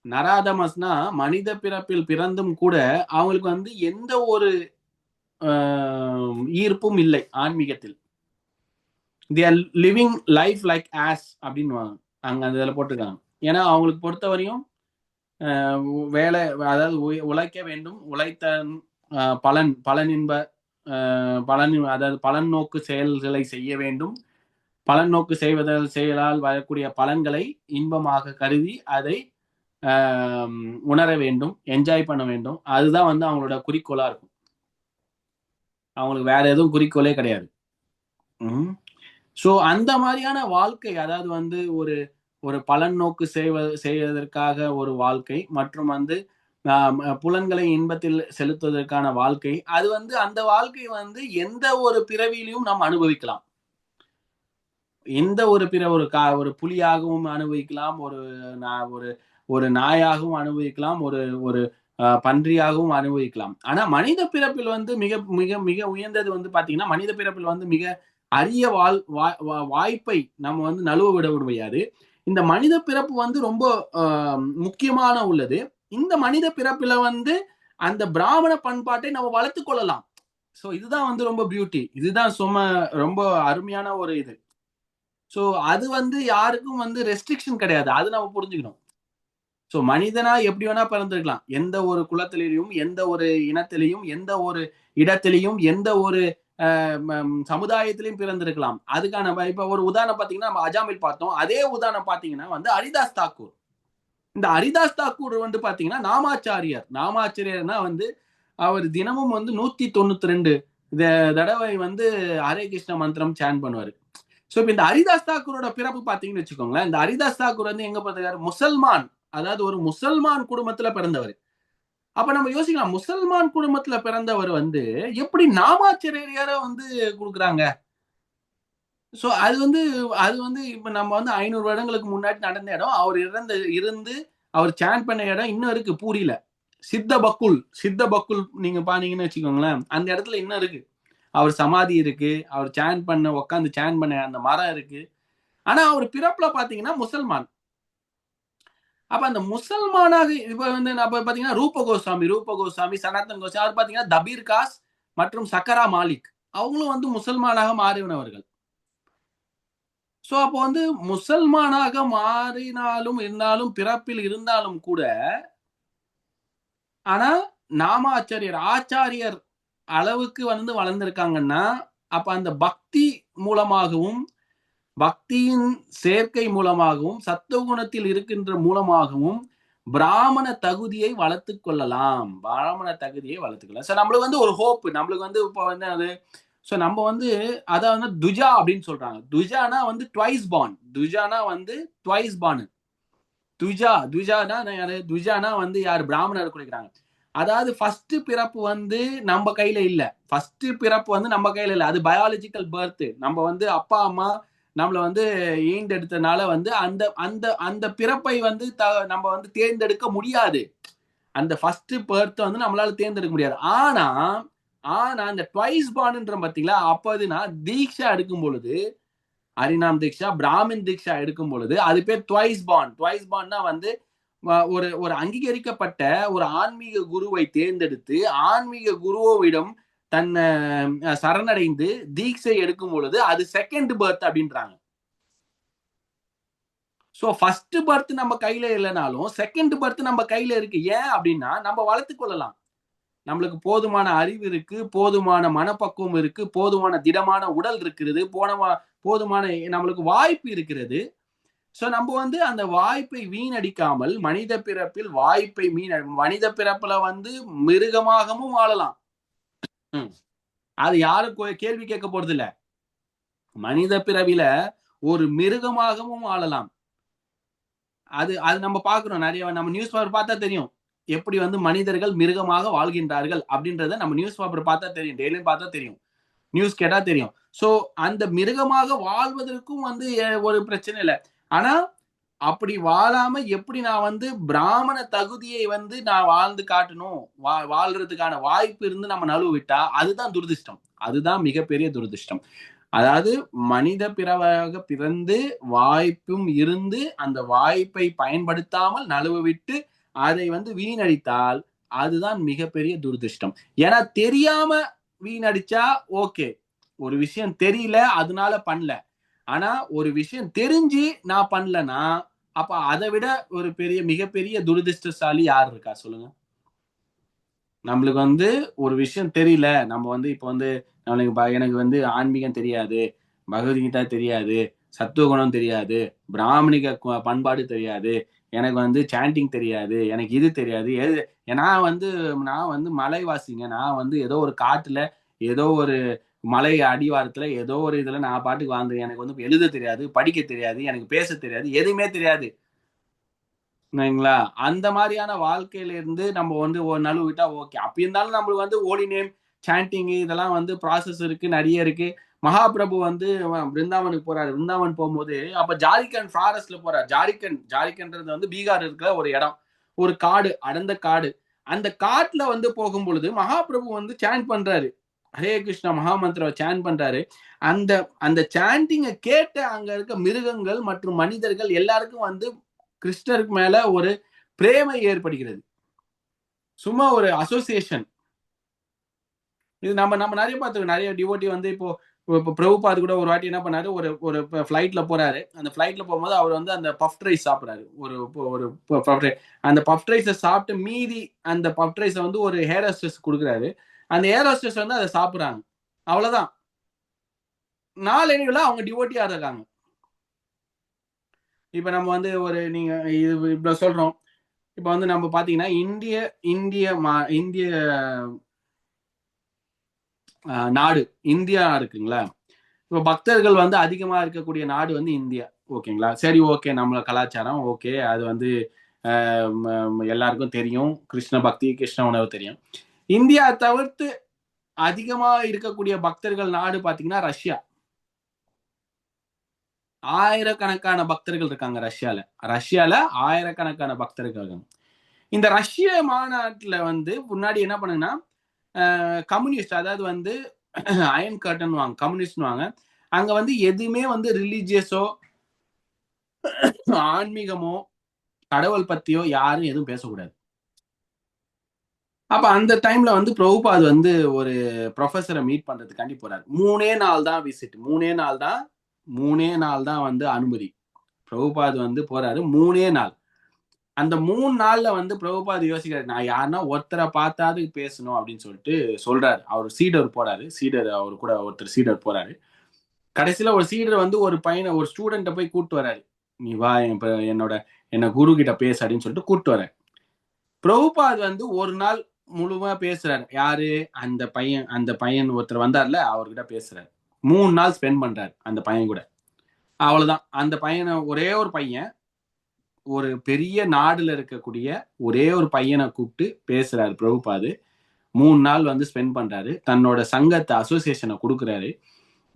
[SPEAKER 6] நராதமாஸ்னா மனித பிறப்பில் பிறந்தும் கூட அவங்களுக்கு எந்த ஒரு ஈர்ப்பும் இல்லை ஆன்மீகத்தில். they are living life like ass அப்படின்னு அங்க அந்த இதில் போட்டிருக்காங்க. ஏன்னா அவங்களுக்கு பொறுத்தவரையும் வேலை, அதாவது உழைக்க வேண்டும், உழைத்த பலனின்ப அதாவது பலன் நோக்கு செயல்களை செய்ய வேண்டும். பலன் நோக்கு செயலால் வரக்கூடிய பலன்களை இன்பமாக கருதி அதை உணர வேண்டும், என்ஜாய் பண்ண வேண்டும். அதுதான் அவங்களோட குறிக்கோளா இருக்கும். அவங்களுக்கு வேற எதுவும் குறிக்கோளே கிடையாது. சோ அந்த மாதிரியான வாழ்க்கை, அதாவது ஒரு பலன் நோக்கு செய்வதற்காக ஒரு வாழ்க்கை, மற்றும் புலன்களை இன்பத்தில் செலுத்துவதற்கான வாழ்க்கை, அது அந்த வாழ்க்கை எந்த ஒரு பிறவியிலையும் நாம் அனுபவிக்கலாம். எந்த ஒரு ஒரு புலியாகவும் அனுபவிக்கலாம், ஒரு நாயாகவும் அனுபவிக்கலாம், ஒரு பன்றியாகவும் அனுபவிக்கலாம். ஆனா மனித பிறப்பில் மிக மிக மிக உயர்ந்தது பாத்தீங்கன்னா, மனித பிறப்பில் மிக அரிய வாய்ப்பை நம்ம நழுவ விட முடியாது. இந்த மனித பிறப்பு ரொம்ப முக்கியமான உள்ளது. இந்த மனித பிறப்பில அந்த பிராமண பண்பாட்டை நம்ம வளர்த்து கொள்ளலாம். சோ இதுதான் ரொம்ப பியூட்டி. இதுதான் ரொம்ப அருமையான ஒரு இது. ஸோ அது வந்து யாருக்கும் வந்து ரெஸ்ட்ரிக்ஷன் கிடையாது, அது நம்ம புரிஞ்சுக்கணும். ஸோ மனிதனா எப்படி வேணா பிறந்திருக்கலாம், எந்த ஒரு குலத்திலையும், எந்த ஒரு இனத்திலையும், எந்த ஒரு இடத்திலையும், எந்த ஒரு சமுதாயத்திலையும் பிறந்திருக்கலாம். அதுக்கான இப்ப ஒரு உதாரணம் பாத்தீங்கன்னா நம்ம அஜாமில் பார்த்தோம். அதே உதாரணம் பாத்தீங்கன்னா வந்து ஹரிதாஸ் தாக்கூர். இந்த ஹரிதாஸ் தாக்கூர் வந்து பாத்தீங்கன்னா நாமாச்சாரியர்னா வந்து அவர் தினமும் வந்து 192 தடவை வந்து ஹரே கிருஷ்ண மந்திரம் சான் பண்ணுவாரு. சோ இப்ப இந்த ஹரிதாஸ் தாக்கூரோட பிறப்பு பாத்தீங்கன்னு வச்சுக்கோங்களேன். இந்த ஹரிதாஸ் தாக்கூர் வந்து எங்க பிறந்தாரு? முசல்மான், அதாவது ஒரு முசல்மான் குடும்பத்துல பிறந்தவர். அப்ப நம்ம யோசிக்கலாம், முசல்மான் குடும்பத்துல பிறந்தவர் வந்து எப்படி நாமாச்சாரியரை வந்து கொடுக்குறாங்க? சோ அது வந்து இப்ப நம்ம வந்து 500 வருடங்களுக்கு முன்னாடி நடந்த இடம், அவர் இருந்து அவர் சான் பண்ண இடம் இன்னும் இருக்கு பூரியில. சித்த பக்குல் நீங்க பாத்தீங்கன்னு வச்சுக்கோங்களேன், அந்த இடத்துல இன்னும் இருக்கு. அவர் சமாதி இருக்கு, அவர் சான் பண்ண உட்காந்து சான் பண்ண அந்த மரம் இருக்கு. ஆனா அவர் பிறப்புல பாத்தீங்கன்னா முசல்மான். அப்ப அந்த முசல்மானாக இப்ப வந்து பாத்தீங்கன்னா ரூப கோஸ்வாமி, சனாதன் கோஸ்வாமி, அவர் பாத்தீங்கன்னா தபீர் காஸ் மற்றும் சக்கரா மாலிக், அவங்களும் வந்து முசல்மானாக மாறினவர்கள். சோ அப்போ வந்து முசல்மானாக மாறினாலும் இருந்தாலும் பிறப்பில் இருந்தாலும் கூட, ஆனா ஆச்சாரியர் அளவுக்கு வந்து வளர்ந்திருக்காங்கன்னா, அப்ப அந்த பக்தி மூலமாகவும், பக்தியின் சேர்க்கை மூலமாகவும், சத்துவகுணத்தில் இருக்கின்ற மூலமாகவும் பிராமண தகுதியை வளர்த்துக் கொள்ளலாம். சோ நம்மளுக்கு வந்து ஒரு ஹோப், நம்மளுக்கு வந்து இப்ப வந்து அது சோ நம்ம வந்து அத வந்து துஜா அப்படின்னு சொல்றாங்க. துஜானா வந்து ட்வைஸ் பார்ன். துஜானா வந்து யார்? பிராமணர் குறிக்கிறாங்க. அதாவது ஃபர்ஸ்ட் பிறப்பு வந்து நம்ம கையில இல்ல. அது பயாலஜிக்கல் பர்த். நம்ம வந்து அப்பா அம்மா நம்மள வந்து ஈண்டெடுத்தனால வந்து அந்த பிறப்பை வந்து நம்ம வந்து தேர்ந்தெடுக்க முடியாது. அந்த ஃபர்ஸ்ட் பர்த் வந்து நம்மளால தேர்ந்தெடுக்க முடியாது. ஆனா இந்த ட்வைஸ் பார்ன்ன்ற பாத்தீங்களா, அப்ப அது நான் தீக்ஷா எடுக்கும் பொழுது, ஹரிநாம் தீக்ஷா, பிராமின் தீக்ஷா எடுக்கும் பொழுது அது பேர் ட்வைஸ் பார்ன்னா வந்து ஒரு அங்கீகரிக்கப்பட்ட ஒரு ஆன்மீக குருவை தேர்ந்தெடுத்து ஆன்மீக குருவிடம் தன்னை சரணடைந்து தீட்சை எடுக்கும் பொழுது அது செகண்ட் பர்த் அப்படின்றாங்க. சோ ஃபர்ஸ்ட் பர்த் நம்ம கையில இல்லைனாலும் செகண்ட் பர்த் நம்ம கையில இருக்கு. ஏன் அப்படின்னா நம்ம வளர்த்துக் கொள்ளலாம். நம்மளுக்கு போதுமான அறிவு இருக்கு, போதுமான மனப்பக்குவம் இருக்கு, போதுமான திடமான உடல் இருக்கிறது, போதுமான நம்மளுக்கு வாய்ப்பு இருக்கிறது. சோ நம்ம வந்து அந்த வாய்ப்பை வீணடிக்காமல் மனித பிறப்புல வந்து மிருகமாகவும் வாழலாம். அது யாரும் கேள்வி கேட்க போறது இல்ல. மனித பிறவில ஒரு மிருகமாகவும் வாழலாம். அது நம்ம பாக்குறோம். நிறைய நம்ம நியூஸ் பேப்பர் பார்த்தா தெரியும், எப்படி வந்து மனிதர்கள் மிருகமாக வாழ்கின்றார்கள் அப்படின்றத நம்ம நியூஸ் பேப்பர் பார்த்தா தெரியும், டெய்லியும் பார்த்தா தெரியும், நியூஸ் கேட்டா தெரியும். சோ அந்த மிருகமாக வாழ்வதற்கும் வந்து ஒரு பிரச்சனை இல்லை. ஆனா அப்படி வாழாம எப்படி நான் வந்து பிராமண தகுதியை வந்து நான் வாழ்ந்து காட்டணும், வாழ்றதுக்கான வாய்ப்பு இருந்து நம்ம நழுவு விட்டா அதுதான் துரதிர்ஷ்டம். அதுதான் மிகப்பெரிய துரதிர்ஷ்டம். அதாவது மனித பிறவாக பிறந்து வாய்ப்பும் இருந்து அந்த வாய்ப்பை பயன்படுத்தாமல் நழுவு விட்டு அதை வந்து வீணடித்தால் அதுதான் மிகப்பெரிய துரதிர்ஷ்டம். ஏன்னா தெரியாம வீணடிச்சா ஓகே, ஒரு விஷயம் தெரியல அதனால பண்ணல. ஆனா ஒரு விஷயம் தெரிஞ்சு நான் பண்ணலனா அப்ப அதை விட ஒரு மிகப்பெரிய துரதிர்ஷ்டசாலி யார் இருக்கா சொல்லுங்க? நம்மளுக்கு வந்து ஒரு விஷயம் தெரியல, நம்ம வந்து இப்ப வந்து எனக்கு வந்து ஆன்மீகம் தெரியாது, பகவத்கீதா தெரியாது, சத்துவகுணம் தெரியாது, பிராமணிக பண்பாடு தெரியாது, எனக்கு வந்து சாண்டிங் தெரியாது, எனக்கு இது தெரியாது. நான் வந்து மலைவாசிங்க, நான் வந்து ஏதோ ஒரு காட்டுல ஏதோ ஒரு மலை அடிவாரத்துல ஏதோ ஒரு இதுல நான் பாட்டுக்கு வாழ்ந்தேன், எனக்கு வந்து எழுத தெரியாது, படிக்க தெரியாது, எனக்கு பேச தெரியாது, எதுவுமே தெரியாது. அந்த மாதிரியான வாழ்க்கையில இருந்து நம்ம வந்து ஒரு நழுவு விட்டா ஓகே. அப்படி இருந்தாலும் நம்மளுக்கு வந்து ஹோலி நேம் சாண்டிங் இதெல்லாம் வந்து ப்ராசஸ் இருக்கு, நிறைய இருக்கு. மகாபிரபு வந்து பிருந்தாவனுக்கு போறாரு. பிருந்தாவன் போகும்போது அப்ப ஜாரிகண்ட் ஃபாரஸ்ட்ல போறாரு. ஜாரிகண்ட்ன்றது வந்து பீகார் இருக்கிற ஒரு இடம், ஒரு காடு, அடர்ந்த காடு. அந்த காட்டுல வந்து போகும் பொழுது மகாபிரபு வந்து சாண்ட் பண்றாரு, ஹரே கிருஷ்ணா மகாமந்திரம் சாண்ட் பண்றாரு. அந்த சாண்டிங்கை கேட்ட அங்க இருக்க மிருகங்கள் மற்றும் மனிதர்கள் எல்லாருக்கும் வந்து கிருஷ்ணருக்கு மேல ஒரு பிரேமை ஏற்படுகிறது. சும்மா ஒரு அசோசியேஷன். இது நம்ம நிறைய பார்த்துருக்கோம். நிறைய டிவோட்டி வந்து இப்போ இப்போ பிரபுபாது கூட ஒரு வாட்டி என்ன பண்ணாரு, ஒரு ஒரு ஃப்ளைட்ல போறாரு. அந்த ஃப்ளைட்ல போகும்போது அவர் வந்து அந்த பஃப் ரைஸ் சாப்பிட்றாரு. ஒரு ஒரு பஃப் ரைஸ். அந்த பஃப் ரைஸை சாப்பிட்டு மீதி அந்த பஃப் ரைஸை வந்து ஒரு ஹேர் ஹோஸ்டஸ் கொடுக்குறாரு. அந்த ஹேர் ஹோஸ்டஸ் வந்து அதை சாப்பிட்றாங்க. அவ்வளவுதான். நாளடைவில் அவங்க டிவோட்டியா இருக்காங்க. இப்ப நம்ம வந்து ஒரு நீங்க இது இப்ப சொல்றோம். இப்ப வந்து நம்ம பாத்தீங்கன்னா இந்திய நாடு இந்தியா இருக்குங்களா? இப்ப பக்தர்கள் வந்து அதிகமா இருக்கக்கூடிய நாடு வந்து இந்தியா. ஓகேங்களா? சரி, ஓகே, நம்மள கலாச்சாரம் ஓகே, அது வந்து எல்லாருக்கும் தெரியும். கிருஷ்ண பக்தி, கிருஷ்ண உணர்வு தெரியும். இந்தியா தவிர்த்து அதிகமா இருக்கக்கூடிய பக்தர்கள் நாடு பாத்தீங்கன்னா ரஷ்யா. ஆயிரக்கணக்கான பக்தர்கள் இருக்காங்க ரஷ்யால ஆயிரக்கணக்கான பக்தர்கள் இருக்காங்க. இந்த ரஷ்ய மாநாட்டுல வந்து முன்னாடி என்ன பண்ணுங்கன்னா கம்யூனிஸ்ட், அதாவது வந்து அயன் கர்டன் வாங்க, கம்யூனிஸ்ட் வாங்க. அங்க வந்து எதுவுமே வந்து ரிலீஜியஸோ ஆன்மீகமோ கடவுள் பத்தியோ யாரும் எதுவும் பேசக்கூடாது. அப்ப அந்த டைம்ல வந்து பிரபுபாத் வந்து ஒரு ப்ரொஃபஸரை மீட் பண்றதுக்காண்டி போறாரு. 3 நாள் தான் விசிட், 3 நாள் தான் வந்து அனுமதி. பிரபுபாத் வந்து போறாரு 3 நாள். அந்த 3 நாள்ல வந்து பிரபுபாத் யோசிக்கிறாரு, நான் யாருன்னா ஒருத்தரை பார்த்தாது பேசணும் அப்படின்னு சொல்லிட்டு சொல்றாரு. அவர் சீடர் அவர் கூட ஒருத்தர் சீடர் போறாரு. கடைசியில ஒரு சீடர் வந்து ஒரு பையனை, ஒரு ஸ்டூடெண்ட்டை போய் கூப்பிட்டு வராரு. நீ வா என்ன குரு கிட்ட பேச அப்படின்னு சொல்லிட்டு கூப்பிட்டு வர. பிரபுபாத் வந்து ஒரு நாள் முழுவா பேசுறாரு. யாரு? அந்த பையன் ஒருத்தர் வந்தார்ல, அவர்கிட்ட பேசுறாரு. 3 நாள் ஸ்பெண்ட் பண்றாரு அந்த பையன் கூட. அவ்வளவுதான். அந்த பையனை, ஒரே ஒரு பையன், ஒரு பெரிய நாடுல இருக்கக்கூடிய ஒரே ஒரு பையனை கூப்பிட்டு பேசுறாரு பிரபுபாது. 3 நாள் வந்து ஸ்பெண்ட் பண்றாரு. தன்னோட சங்கத்தை, அசோசியேஷனை கொடுக்குறாரு.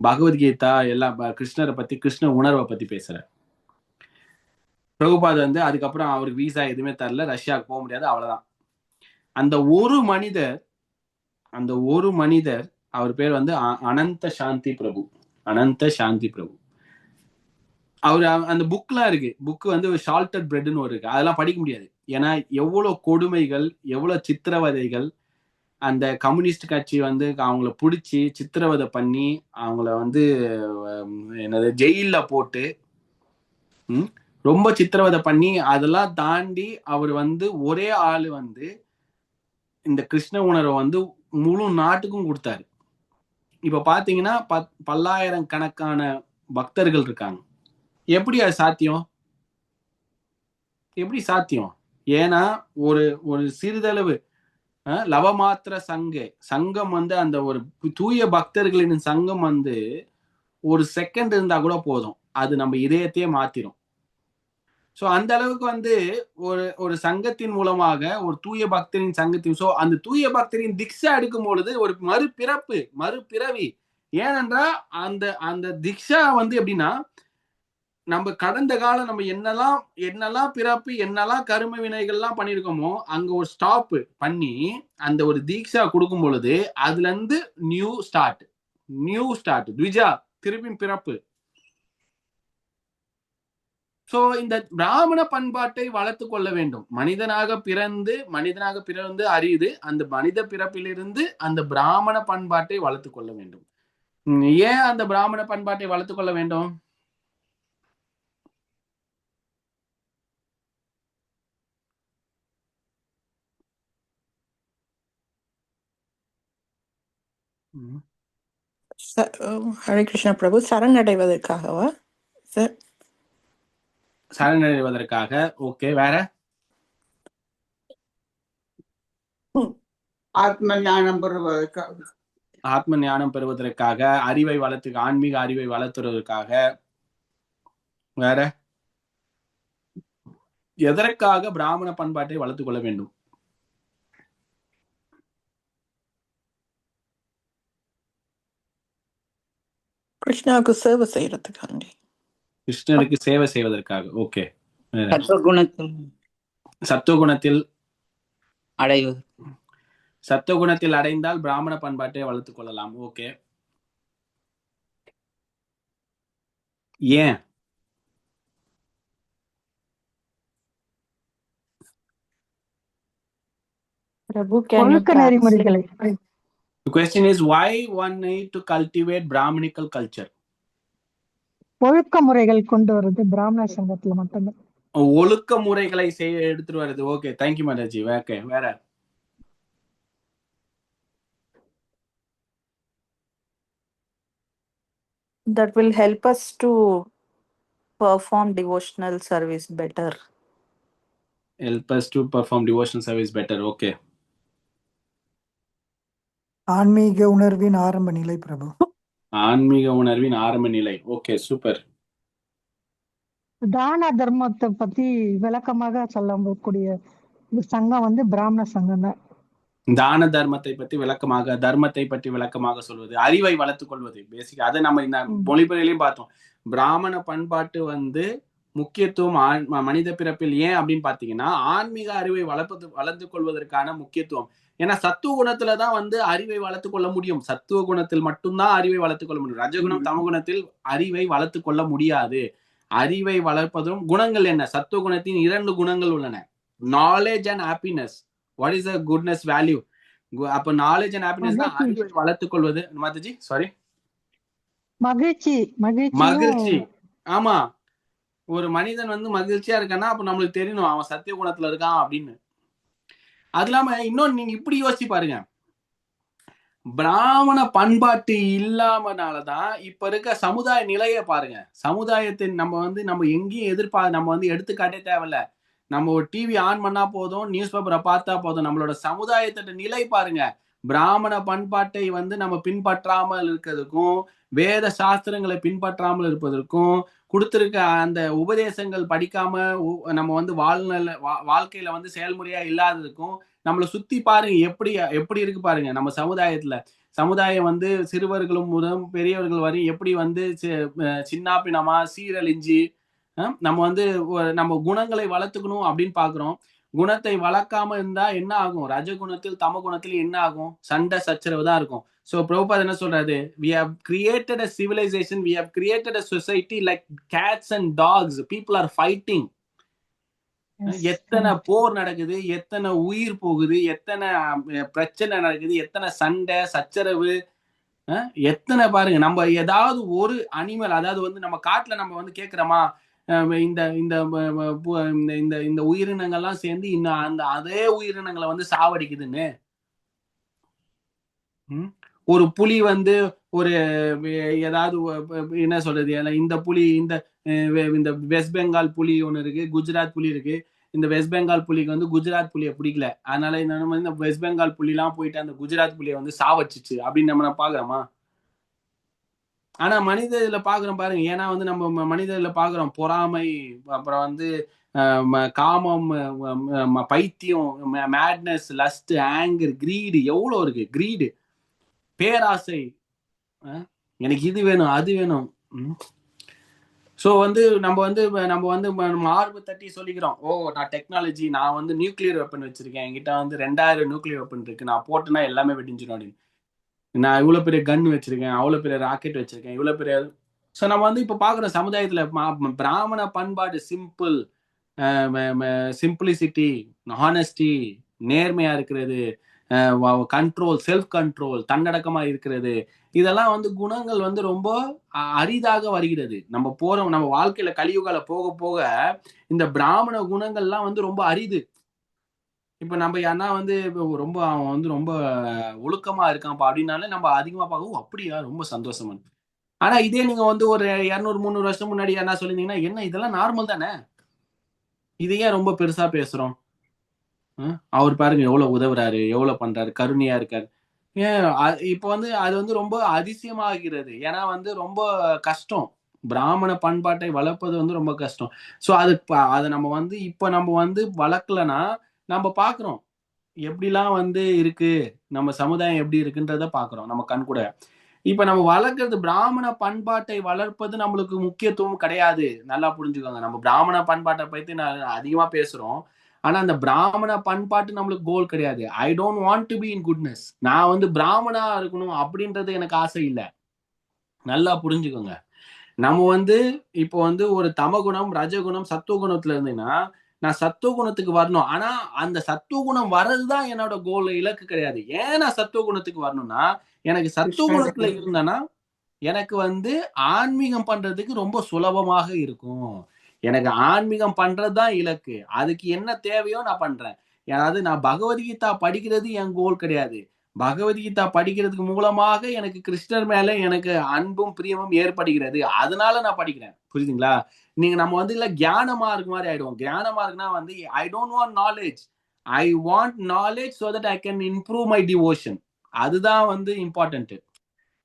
[SPEAKER 6] பகவத்கீதா எல்லாம் கிருஷ்ணரை பத்தி, கிருஷ்ண உணர்வை பத்தி பேசுறாரு. பிரபுபாத் வந்து அதுக்கப்புறம் அவருக்கு வீசா எதுவுமே தரல, ரஷ்யாவுக்கு போக முடியாது, அவ்வளவுதான். அந்த ஒரு மனிதர் அவர் பேர் வந்து அனந்த சாந்தி பிரபு. அவர் அந்த புக்லாம் இருக்கு. புக் வந்து ஷால்டட் பிரெட்னு ஒரு இருக்கு. அதெல்லாம் படிக்க முடியாது. ஏன்னா எவ்வளவு கொடுமைகள், எவ்வளவு சித்திரவதைகள். அந்த கம்யூனிஸ்ட் கட்சி வந்து அவங்கள பிடிச்சி சித்திரவதை பண்ணி அவங்கள வந்து என்னது ஜெயில போட்டு ரொம்ப சித்திரவதை பண்ணி, அதெல்லாம் தாண்டி அவர் வந்து ஒரே ஆளு வந்து இந்த கிருஷ்ண உணர்வை வந்து முழு நாட்டுக்கும் கொடுத்தாரு. இப்ப பாத்தீங்கன்னா பல்லாயிரக்கணக்கான பக்தர்கள் இருக்காங்க. எப்படி அது சாத்தியம்? ஏன்னா ஒரு சிறிதளவு லவமாத்திர சங்கம் வந்து, அந்த ஒரு தூய பக்தர்களின் சங்கம் வந்து ஒரு செகண்ட் இருந்தா கூட போதும், அது நம்ம இதயத்தையே மாத்திரும். சோ அந்த அளவுக்கு வந்து ஒரு சங்கத்தின் மூலமாக, ஒரு தூய பக்தரின் சங்கத்தின், சோ அந்த தூய பக்தரின் திக்ஷா எடுக்கும் பொழுது ஒரு மறுபிறவி. ஏனென்றா அந்த திக்ஷா வந்து எப்படின்னா, நம்ம கடந்த காலம் நம்ம என்னெல்லாம் பிறப்பு, என்னெல்லாம் கரும வினைகள்லாம் பண்ணிருக்கோமோ, அங்க ஒரு ஸ்டாப் பண்ணி அந்த ஒரு தீட்சா கொடுக்கும் பொழுது அதுல இருந்து நியூ ஸ்டார்ட் த்விஜா, திருப்பி பிறப்பு. சோ இந்த பிராமண பண்பாட்டை வளர்த்து கொள்ள வேண்டும். மனிதனாக பிறந்து அறியுது, அந்த மனித பிறப்பிலிருந்து அந்த பிராமண பண்பாட்டை வளர்த்து கொள்ள வேண்டும். ஏன் அந்த பிராமண பண்பாட்டை வளர்த்து கொள்ள வேண்டும்?
[SPEAKER 5] ஹரே கிருஷ்ணா பிரபு, சரணடைவதற்காகவா சார்?
[SPEAKER 6] சரணடைவதற்காக. ஓகே, வேற?
[SPEAKER 2] ஆத்ம ஞானம் பெறுவதற்காக.
[SPEAKER 6] ஆத்ம ஞானம் பெறுவதற்காக, அறிவை வளர்த்து, ஆன்மீக அறிவை வளர்த்துவதற்காக. வேற எதற்காக பிராமண பண்பாட்டை வளர்த்துக் கொள்ள வேண்டும்?
[SPEAKER 5] கிருஷ்ணாவுக்கு சேவை செய்யறதுக்காண்டி.
[SPEAKER 6] கிருஷ்ணருக்கு சேவை செய்வதற்காக. ஓகே. சத்துவகுணத்தில் அடைந்தால் பிராமண பண்பாட்டை வளர்த்துக் கொள்ளலாம். ஓகே. ஏன்?
[SPEAKER 7] ஒழுக்க நெறிமுறைகளை
[SPEAKER 6] The question is why one need to cultivate Brahminical culture.
[SPEAKER 7] ஒழுக்க முறைகள் கொண்டு வருது பிராமண சங்கத்துல மட்டும்தான்.
[SPEAKER 6] ஒழுக்க முறைகளை செய்ய எடுத்துட்டு வருது. Okay, thank you Mataji. ஓகே, வேற
[SPEAKER 5] That will help us to perform devotional service better.
[SPEAKER 6] help us to perform devotional service better. Okay,
[SPEAKER 3] ஆன்மீக உணர்வின் ஆரம்ப நிலை பிரபு.
[SPEAKER 6] ஆன்மீக உணர்வின் ஆரம்ப நிலை. Okay, super.
[SPEAKER 7] தான தர்மத்தை பத்தி விளக்கமாக சொல்லக்கூடிய சங்கம் வந்து பிராமண சங்கம் தான்.
[SPEAKER 6] தான தர்மத்தை பற்றி விளக்கமாக, தர்மத்தை பற்றி விளக்கமாக சொல்வது, அறிவை வளர்த்துக் கொள்வது. பேசிக் அதை நம்ம இந்த மொழிபெயர்லையும் பார்த்தோம். பிராமண பண்பாட்டு வந்து முக்கியத்துவம் மனித பிறப்பில் ஏன் அப்படின்னு பாத்தீங்கன்னா ஆன்மீக அறிவை வளர்த்து கொள்வதற்கான முக்கியத்துவம். ஏன்னா சத்துவ குணத்துலதான் வந்து அறிவை வளர்த்து கொள்ள முடியும். சத்துவ குணத்தில் மட்டும்தான் அறிவை வளர்த்து கொள்ள முடியும். ரஜகுணம் தமகுணத்தில் அறிவை வளர்த்து கொள்ள முடியாது. அறிவை வளர்ப்பதும் குணங்கள் என்ன? சத்துவ குணத்தின் 2 குணங்கள் உள்ளன, knowledge and happiness. What is the goodness value? அப்ப நாலேஜ் அண்ட் ஹாப்பினஸ் தான் அறிவை வளர்த்துக் கொள்வது. மாதாஜி சாரி, மகிழ்ச்சி. ஆமா, ஒரு மனிதன் வந்து மகிழ்ச்சியா இருக்கான்னா அப்ப நம்மளுக்கு தெரியணும் அவன் சத்திய குணத்துல இருக்கான் அப்படின்னு. அது இல்லாம இன்னொன்னு நீங்க இப்படி யோசிச்சு பாருங்க, பிராமண பண்பாட்டு இல்லாமனாலதான் இப்ப இருக்க சமுதாய நிலையை பாருங்க. சமுதாயத்தின் நம்ம எங்கேயும் நம்ம வந்து எடுத்துக்காட்டே தேவையில்ல. நம்ம ஒரு டிவி ஆன் பண்ணா போதும், நியூஸ் பேப்பரை பார்த்தா போதும், நம்மளோட சமுதாயத்தோட நிலை பாருங்க. பிராமண பண்பாட்டை வந்து நம்ம பின்பற்றாமல் இருக்கிறதுக்கும், வேத சாஸ்திரங்களை பின்பற்றாமல் இருப்பதற்கும், கொடுத்திருக்க அந்த உபதேசங்கள் படிக்காம நம்ம வந்து வாழ்க்கையில வந்து செயல்முறையா இல்லாததுக்கும் நம்மளை சுத்தி பாருங்க எப்படி இருக்கு பாருங்க. நம்ம சமுதாயம் வந்து சிறுவர்களும் முதல் பெரியவர்கள் வரையும் எப்படி வந்து சின்னாப்பினமா சீரழிஞ்சு நம்ம குணங்களை வளர்த்துக்கணும் அப்படின்னு பாக்குறோம். குணத்தை வளர்க்காம இருந்தா என்ன ஆகும்? ரஜகுணத்தில் தம குணத்தில் என்ன ஆகும்? சண்டை சச்சரவு தான் இருக்கும். So Prabhupada என்ன சொல்றாரு? We have created a civilization, we have created a society like cats and dogs. People are fighting. எத்தனை போர் நடக்குது, எத்தனை உயிர் போகுது, எத்தனை பிரச்சனை நடக்குது, எத்தனை சண்டை சச்சரவு, எத்தனை பாருங்க. நம்ம ஏதாவது ஒரு அனிமல், அதாவது வந்து நம்ம காட்டுல நம்ம வந்து கேக்குறோமா, இந்த இந்த இந்த உயிரினங்கள்லாம் சேர்ந்து இன்னும் அதே உயிரினங்களை வந்து சாவடிக்குதுன்னு. ஒரு புலி வந்து ஒரு ஏதாவது என்ன சொல்றது, இந்த புலி இந்த வெஸ்ட் பெங்கால் புலி ஒண்ணு இருக்கு, குஜராத் புலி இருக்கு. இந்த வெஸ்ட் பெங்கால் புலிக்கு வந்து குஜராத் புலியை பிடிக்கல, அதனால இந்த வெஸ்ட் பெங்கால் புலி எல்லாம் போயிட்டு அந்த குஜராத் புலியை வந்து சாவடிச்சிச்சு அப்படின்னு நம்ம பாக்குறோமா? ஆனா மனித இதுல பாக்குறோம் பாருங்க. ஏன்னா வந்து நம்ம மனித இதுல பாக்குறோம் பொறாமை, அப்புறம் வந்து காமம், பைத்தியம், மேட்னஸ், லஸ்ட், ஆங்கர், கிரீடு எவ்வளவு இருக்கு. கிரீடு, பேராசை, எனக்கு இது வேணும் அது வேணும். ஸோ வந்து நம்ம மார்பு தட்டி சொல்லிக்கிறோம், ஓ நான் டெக்னாலஜி, நான் வந்து நியூக்ளியர் வெப்பன் வச்சிருக்கேன், என்கிட்ட வந்து 2000 நியூக்ளியர் வெப்பன் இருக்கு, நான் போட்டுனா எல்லாமே வெடிஞ்சிடும் அப்படின்னு. நான் இவ்வளவு பெரிய கன் வச்சிருக்கேன், அவ்வளவு பெரிய ராக்கெட் வச்சிருக்கேன், இவ்வளவு பெரிய. ஸோ நம்ம வந்து இப்ப பாக்குற சமுதாயத்துல பிராமண பண்பாடு சிம்பிள், சிம்பிளிசிட்டி, ஹானஸ்டி, நேர்மையா இருக்கிறது, கண்ட்ரோல், செல்ஃப் கண்ட்ரோல், தன்னடக்கமா இருக்கிறது, இதெல்லாம் வந்து குணங்கள் வந்து ரொம்ப அரிதாக வருகிறது. நம்ம வாழ்க்கையில கலியுகால போக போக இந்த பிராமண குணங்கள்லாம் வந்து ரொம்ப அரிது. இப்ப நம்ம யாருன்னா வந்து ரொம்ப அவன் வந்து ரொம்ப ஒழுக்கமா இருக்கான்ப்பா அப்படின்னாலே நம்ம அதிகமா பார்க்கவும் அப்படியா ரொம்ப சந்தோஷமா. ஆனா இதே நீங்க வந்து ஒரு 200-300 வருஷம் முன்னாடி என்ன சொல்லிருந்தீங்கன்னா, என்ன இதெல்லாம் நார்மல் தானே, இதையே ரொம்ப பெருசா பேசுறோம், அவர் பாருங்க எவ்வளவு உதவுறாரு, எவ்வளவு பண்றாரு, கருணையா இருக்காரு. ஏன் இப்ப வந்து அது வந்து ரொம்ப அதிசயமாகிறது. ஏன்னா வந்து ரொம்ப கஷ்டம், பிராமண பண்பாட்டை வளர்ப்பது வந்து ரொம்ப கஷ்டம். ஸோ அதை நம்ம வந்து இப்ப நம்ம வந்து வளர்க்கலன்னா நம்ம பாக்குறோம் எப்படிலாம் வந்து இருக்கு, நம்ம சமுதாயம் எப்படி இருக்குன்றத பாக்குறோம் நம்ம கண் கூட. இப்ப நம்ம வளர்க்கறது பிராமண பண்பாட்டை வளர்ப்பது நம்மளுக்கு முக்கியத்துவம் கிடையாது. நல்லா புரிஞ்சுக்கோங்க. நம்ம பிராமண பண்பாட்டை பத்தி அதிகமா பேசுறோம், ஆனா அந்த பிராமண பண்பாட்டு நம்மளுக்கு கோல் கிடையாது. I don't want to be in goodness. நான் வந்து பிராமணா இருக்கணும் அப்படின்றது எனக்கு ஆசை இல்லை. நல்லா புரிஞ்சுக்கோங்க. நம்ம வந்து இப்போ வந்து ஒரு தமகுணம், ரஜகுணம், சத்துவகுணத்துல இருந்தீங்கன்னா நான் சத்துவ குணத்துக்கு வரணும். ஆனா அந்த சத்துவ குணம் வர்றதுதான் என்னோட கோல், இலக்கு கிடையாது. ஏன் நான் சத்துவ குணத்துக்கு வரணும்னா, எனக்கு சத்துவ குணத்துல இருந்தேன்னா எனக்கு வந்து ஆன்மீகம் பண்றதுக்கு ரொம்ப சுலபமாக இருக்கும். எனக்கு ஆன்மீகம் பண்றதுதான் இலக்கு. அதுக்கு என்ன தேவையோ நான் பண்றேன். அதாவது நான் பகவத்கீதா படிக்கிறது என் கோல் கிடையாது. பகவத்கீதா படிக்கிறதுக்கு மூலமாக எனக்கு கிருஷ்ணர் மேல எனக்கு அன்பும் பிரியமும் ஏற்படுகிறது. அதனால நான் படிக்கிறேன். புரியுதுங்களா? நீங்க நம்ம வந்து இல்ல ஞானமா இருக்கு மாதிரி ஆயிடுவோம். ஞானமா இருக்குன்னா வந்து I don't want knowledge, I want knowledge so that I can improve my devotion. அதுதான் வந்து இம்பார்ட்டன்ட்.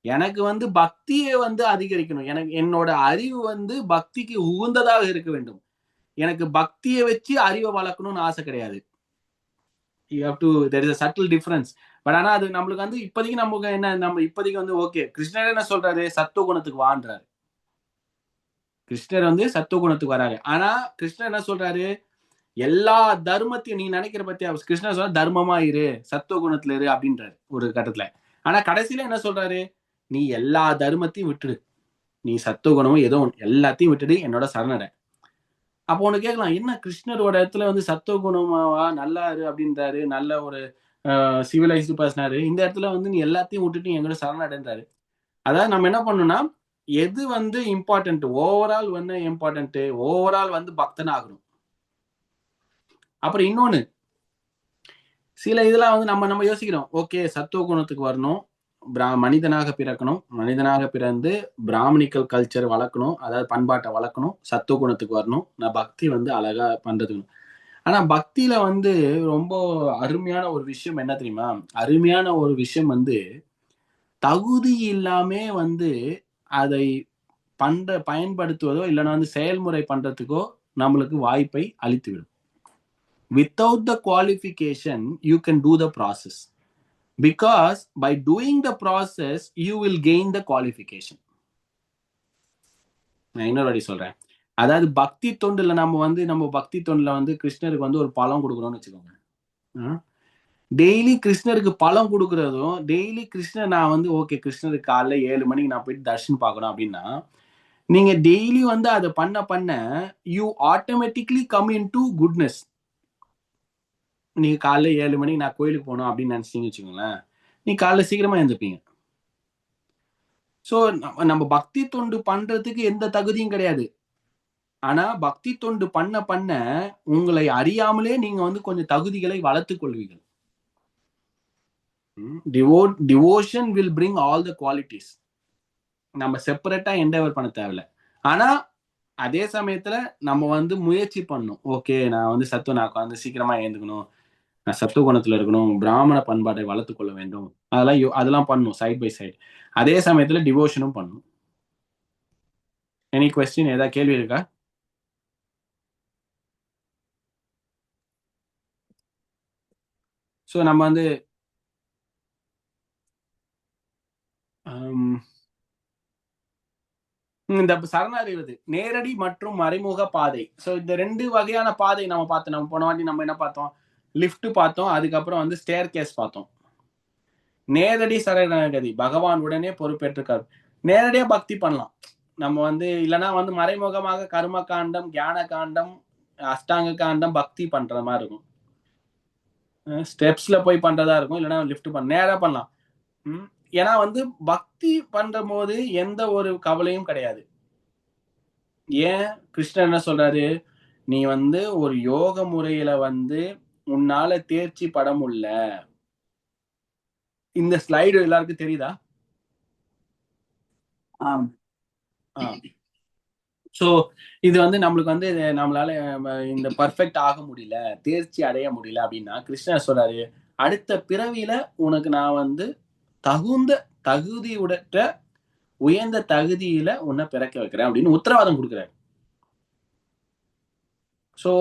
[SPEAKER 6] எனக்கு வந்து பக்தியை வந்து அதிகரிக்கணும். எனக்கு என்னோட அறிவு வந்து பக்திக்கு உகந்ததாக இருக்க வேண்டும். எனக்கு பக்தியை வச்சு அறிவை வளர்க்கணும்னு ஆசை கிடையாது. You have to, there is a subtle difference. But ஆனா அது நம்மளுக்கு வந்து இப்போதைக்கு நமக்கு என்ன, நம்ம இப்போதைக்கு வந்து ஓகே கிருஷ்ணர் என்ன சொல்றாரு, சத்துவ குணத்துக்கு வான்றாரு. கிருஷ்ணர் வந்து சத்துவ குணத்துக்கு வராரு. ஆனா கிருஷ்ணர் என்ன சொல்றாரு, எல்லா தர்மத்தையும் நீ நினைக்கிற பத்தியா, கிருஷ்ணர் சொல்ற தர்மமா இரு, சத்துவ குணத்துல இரு அப்படின்றாரு ஒரு கட்டத்துல. ஆனா கடைசியில என்ன சொல்றாரு, நீ எல்லா தர்மத்தையும் விட்டுடு, நீ சத்துவ குணமும் ஏதோ எல்லாத்தையும் விட்டுடு, என்னோட சரணடை. அப்போ ஒண்ணு கேட்கலாம், என்ன கிருஷ்ணரோட இடத்துல வந்து சத்துவ குணமாவா நல்லா இரு அப்படின்றாரு, நல்ல ஒரு சிவிலைஸ்டு பர்சனாரு, இந்த இடத்துல வந்து நீ எல்லாத்தையும் விட்டுட்டு எங்களோட சரணடைன்றாரு. அதாவது நம்ம என்ன பண்ணணும்னா, எது வந்து இம்பார்ட்டன்ட், ஓவரால் வந்து இம்பார்ட்டன்ட், ஓவரால் வந்து பக்தன் ஆகணும். அப்புறம் இன்னொன்னு, சில இதெல்லாம் வந்து நம்ம யோசிக்கிறோம், ஓகே சத்துவ குணத்துக்கு வரணும், மனிதனாக பிறக்கணும், மனிதனாக பிறந்து பிராமணிக்கல் கல்ச்சர் வளர்க்கணும், அதாவது பண்பாட்டை வளர்க்கணும், சத்துவ குணத்துக்கு வரணும், நான் பக்தி வந்து அழகா பண்றதுக்கு. ஆனா பக்தியில வந்து ரொம்ப அருமையான ஒரு விஷயம் என்ன தெரியுமா, அருமையான ஒரு விஷயம் வந்து தகுதி இல்லாம வந்து அதை பயன்படுத்துவதோ இல்லைன்னா வந்து செயல்முறை பண்றதுக்கோ நம்மளுக்கு வாய்ப்பை அளித்துவிடும். Without the qualification you can do the process, because by doing the process you will gain the qualification. நான் இன்னொரு வாட்டி சொல்றேன். அதாவது பக்தி தொண்டுல நம்ம பக்தி தொண்டுல வந்து கிருஷ்ணருக்கு வந்து ஒரு பழம் கொடுக்குறோம்னு வச்சுக்கோங்க. டெய்லி கிருஷ்ணருக்கு பழம் கொடுக்கறதும், டெய்லி கிருஷ்ணர் நான் வந்து ஓகே கிருஷ்ணருக்கு காலைல 7 மணிக்கு நான் போயிட்டு தர்ஷன் பார்க்கணும் அப்படின்னா, நீங்க டெய்லி வந்து அதை பண்ண you automatically come in to goodness. நீங்க காலைல 7 மணிக்கு நான் கோயிலுக்கு போகணும் அப்படின்னு நினைச்சீங்க வச்சுக்கோங்களேன், நீ காலைல சீக்கிரமா எழுந்துப்பீங்க. ஸோ நம்ம பக்தி தொண்டு பண்றதுக்கு எந்த தகுதியும் கிடையாது. ஆனா பக்தி தொண்டு பண்ண உங்களை அறியாமலே நீங்க வந்து கொஞ்சம் தகுதிகளை வளர்த்துக் கொள்வீர்கள். Devotion will bring all the qualities. நம்ம செப்பரேட்டா என்டெவர் பண்ண தேவையில்ல. ஆனா அதே சமயத்துல நம்ம வந்து முயற்சி பண்ணணும். ஓகே நான் வந்து நான் வந்து சீக்கிரமா எழுந்துக்கணும், நான் சத்துவ குணத்துல இருக்கணும், பிராமண பண்பாட்டை வளர்த்து கொள்ள வேண்டும், அதெல்லாம் பண்ணணும் சைட் பை சைட். அதே சமயத்துல டிவோஷனும் பண்ணணும். எனி குவெஸ்டின், ஏதாவது கேள்வி இருக்கா? ஸோ நம்ம வந்து இந்த சரணடைவது நேரடி மற்றும் மறைமுக பாதை. ஸோ இந்த 2 வகையான பாதை நம்ம பார்த்தோம். நம்ம போன வாட்டி நம்ம என்ன பார்த்தோம், லிஃப்ட் பார்த்தோம், அதுக்கப்புறம் வந்து ஸ்டேர் கேஸ் பார்த்தோம். நேரடி சரணாகதி பகவான் உடனே பொறுப்பேற்றுக்கார். நேரடியா பக்தி பண்ணலாம் நம்ம வந்து, இல்லைன்னா வந்து மறைமுகமாக கர்ம காண்டம், ஞான காண்டம், அஷ்டாங்க காண்டம் பக்தி பண்ற மாதிரி இருக்கும். ஸ்டெப்ஸ்ல போய் பண்றதா இருக்கும், இல்லைன்னா லிஃப்ட் நேரா பண்ணலாம். ஏன்னா வந்து பக்தி பண்ற போது எந்த ஒரு கவலையும் கிடையாது. ஏன் கிருஷ்ணர் என்ன சொல்றாரு, நீ வந்து ஒரு யோக முறையில வந்து உன்னால தேர்ச்சி பட முடியல. இந்த ஸ்லைடு எல்லாருக்கும் தெரியுதா? சோ இது வந்து நம்மளுக்கு வந்து நம்மளால இந்த பர்ஃபெக்ட் ஆக முடியல, தேர்ச்சி அடைய முடியல அப்படின்னா கிருஷ்ணர் சொல்றாரு, அடுத்த பிறவியில உனக்கு நான் வந்து தகுதியுடைய உயர்ந்த தகுதியில உன்னை பிறக்க வைக்கிறேன் அப்படின்னு உத்தரவாதம் கொடுக்குறாரு. ஸோ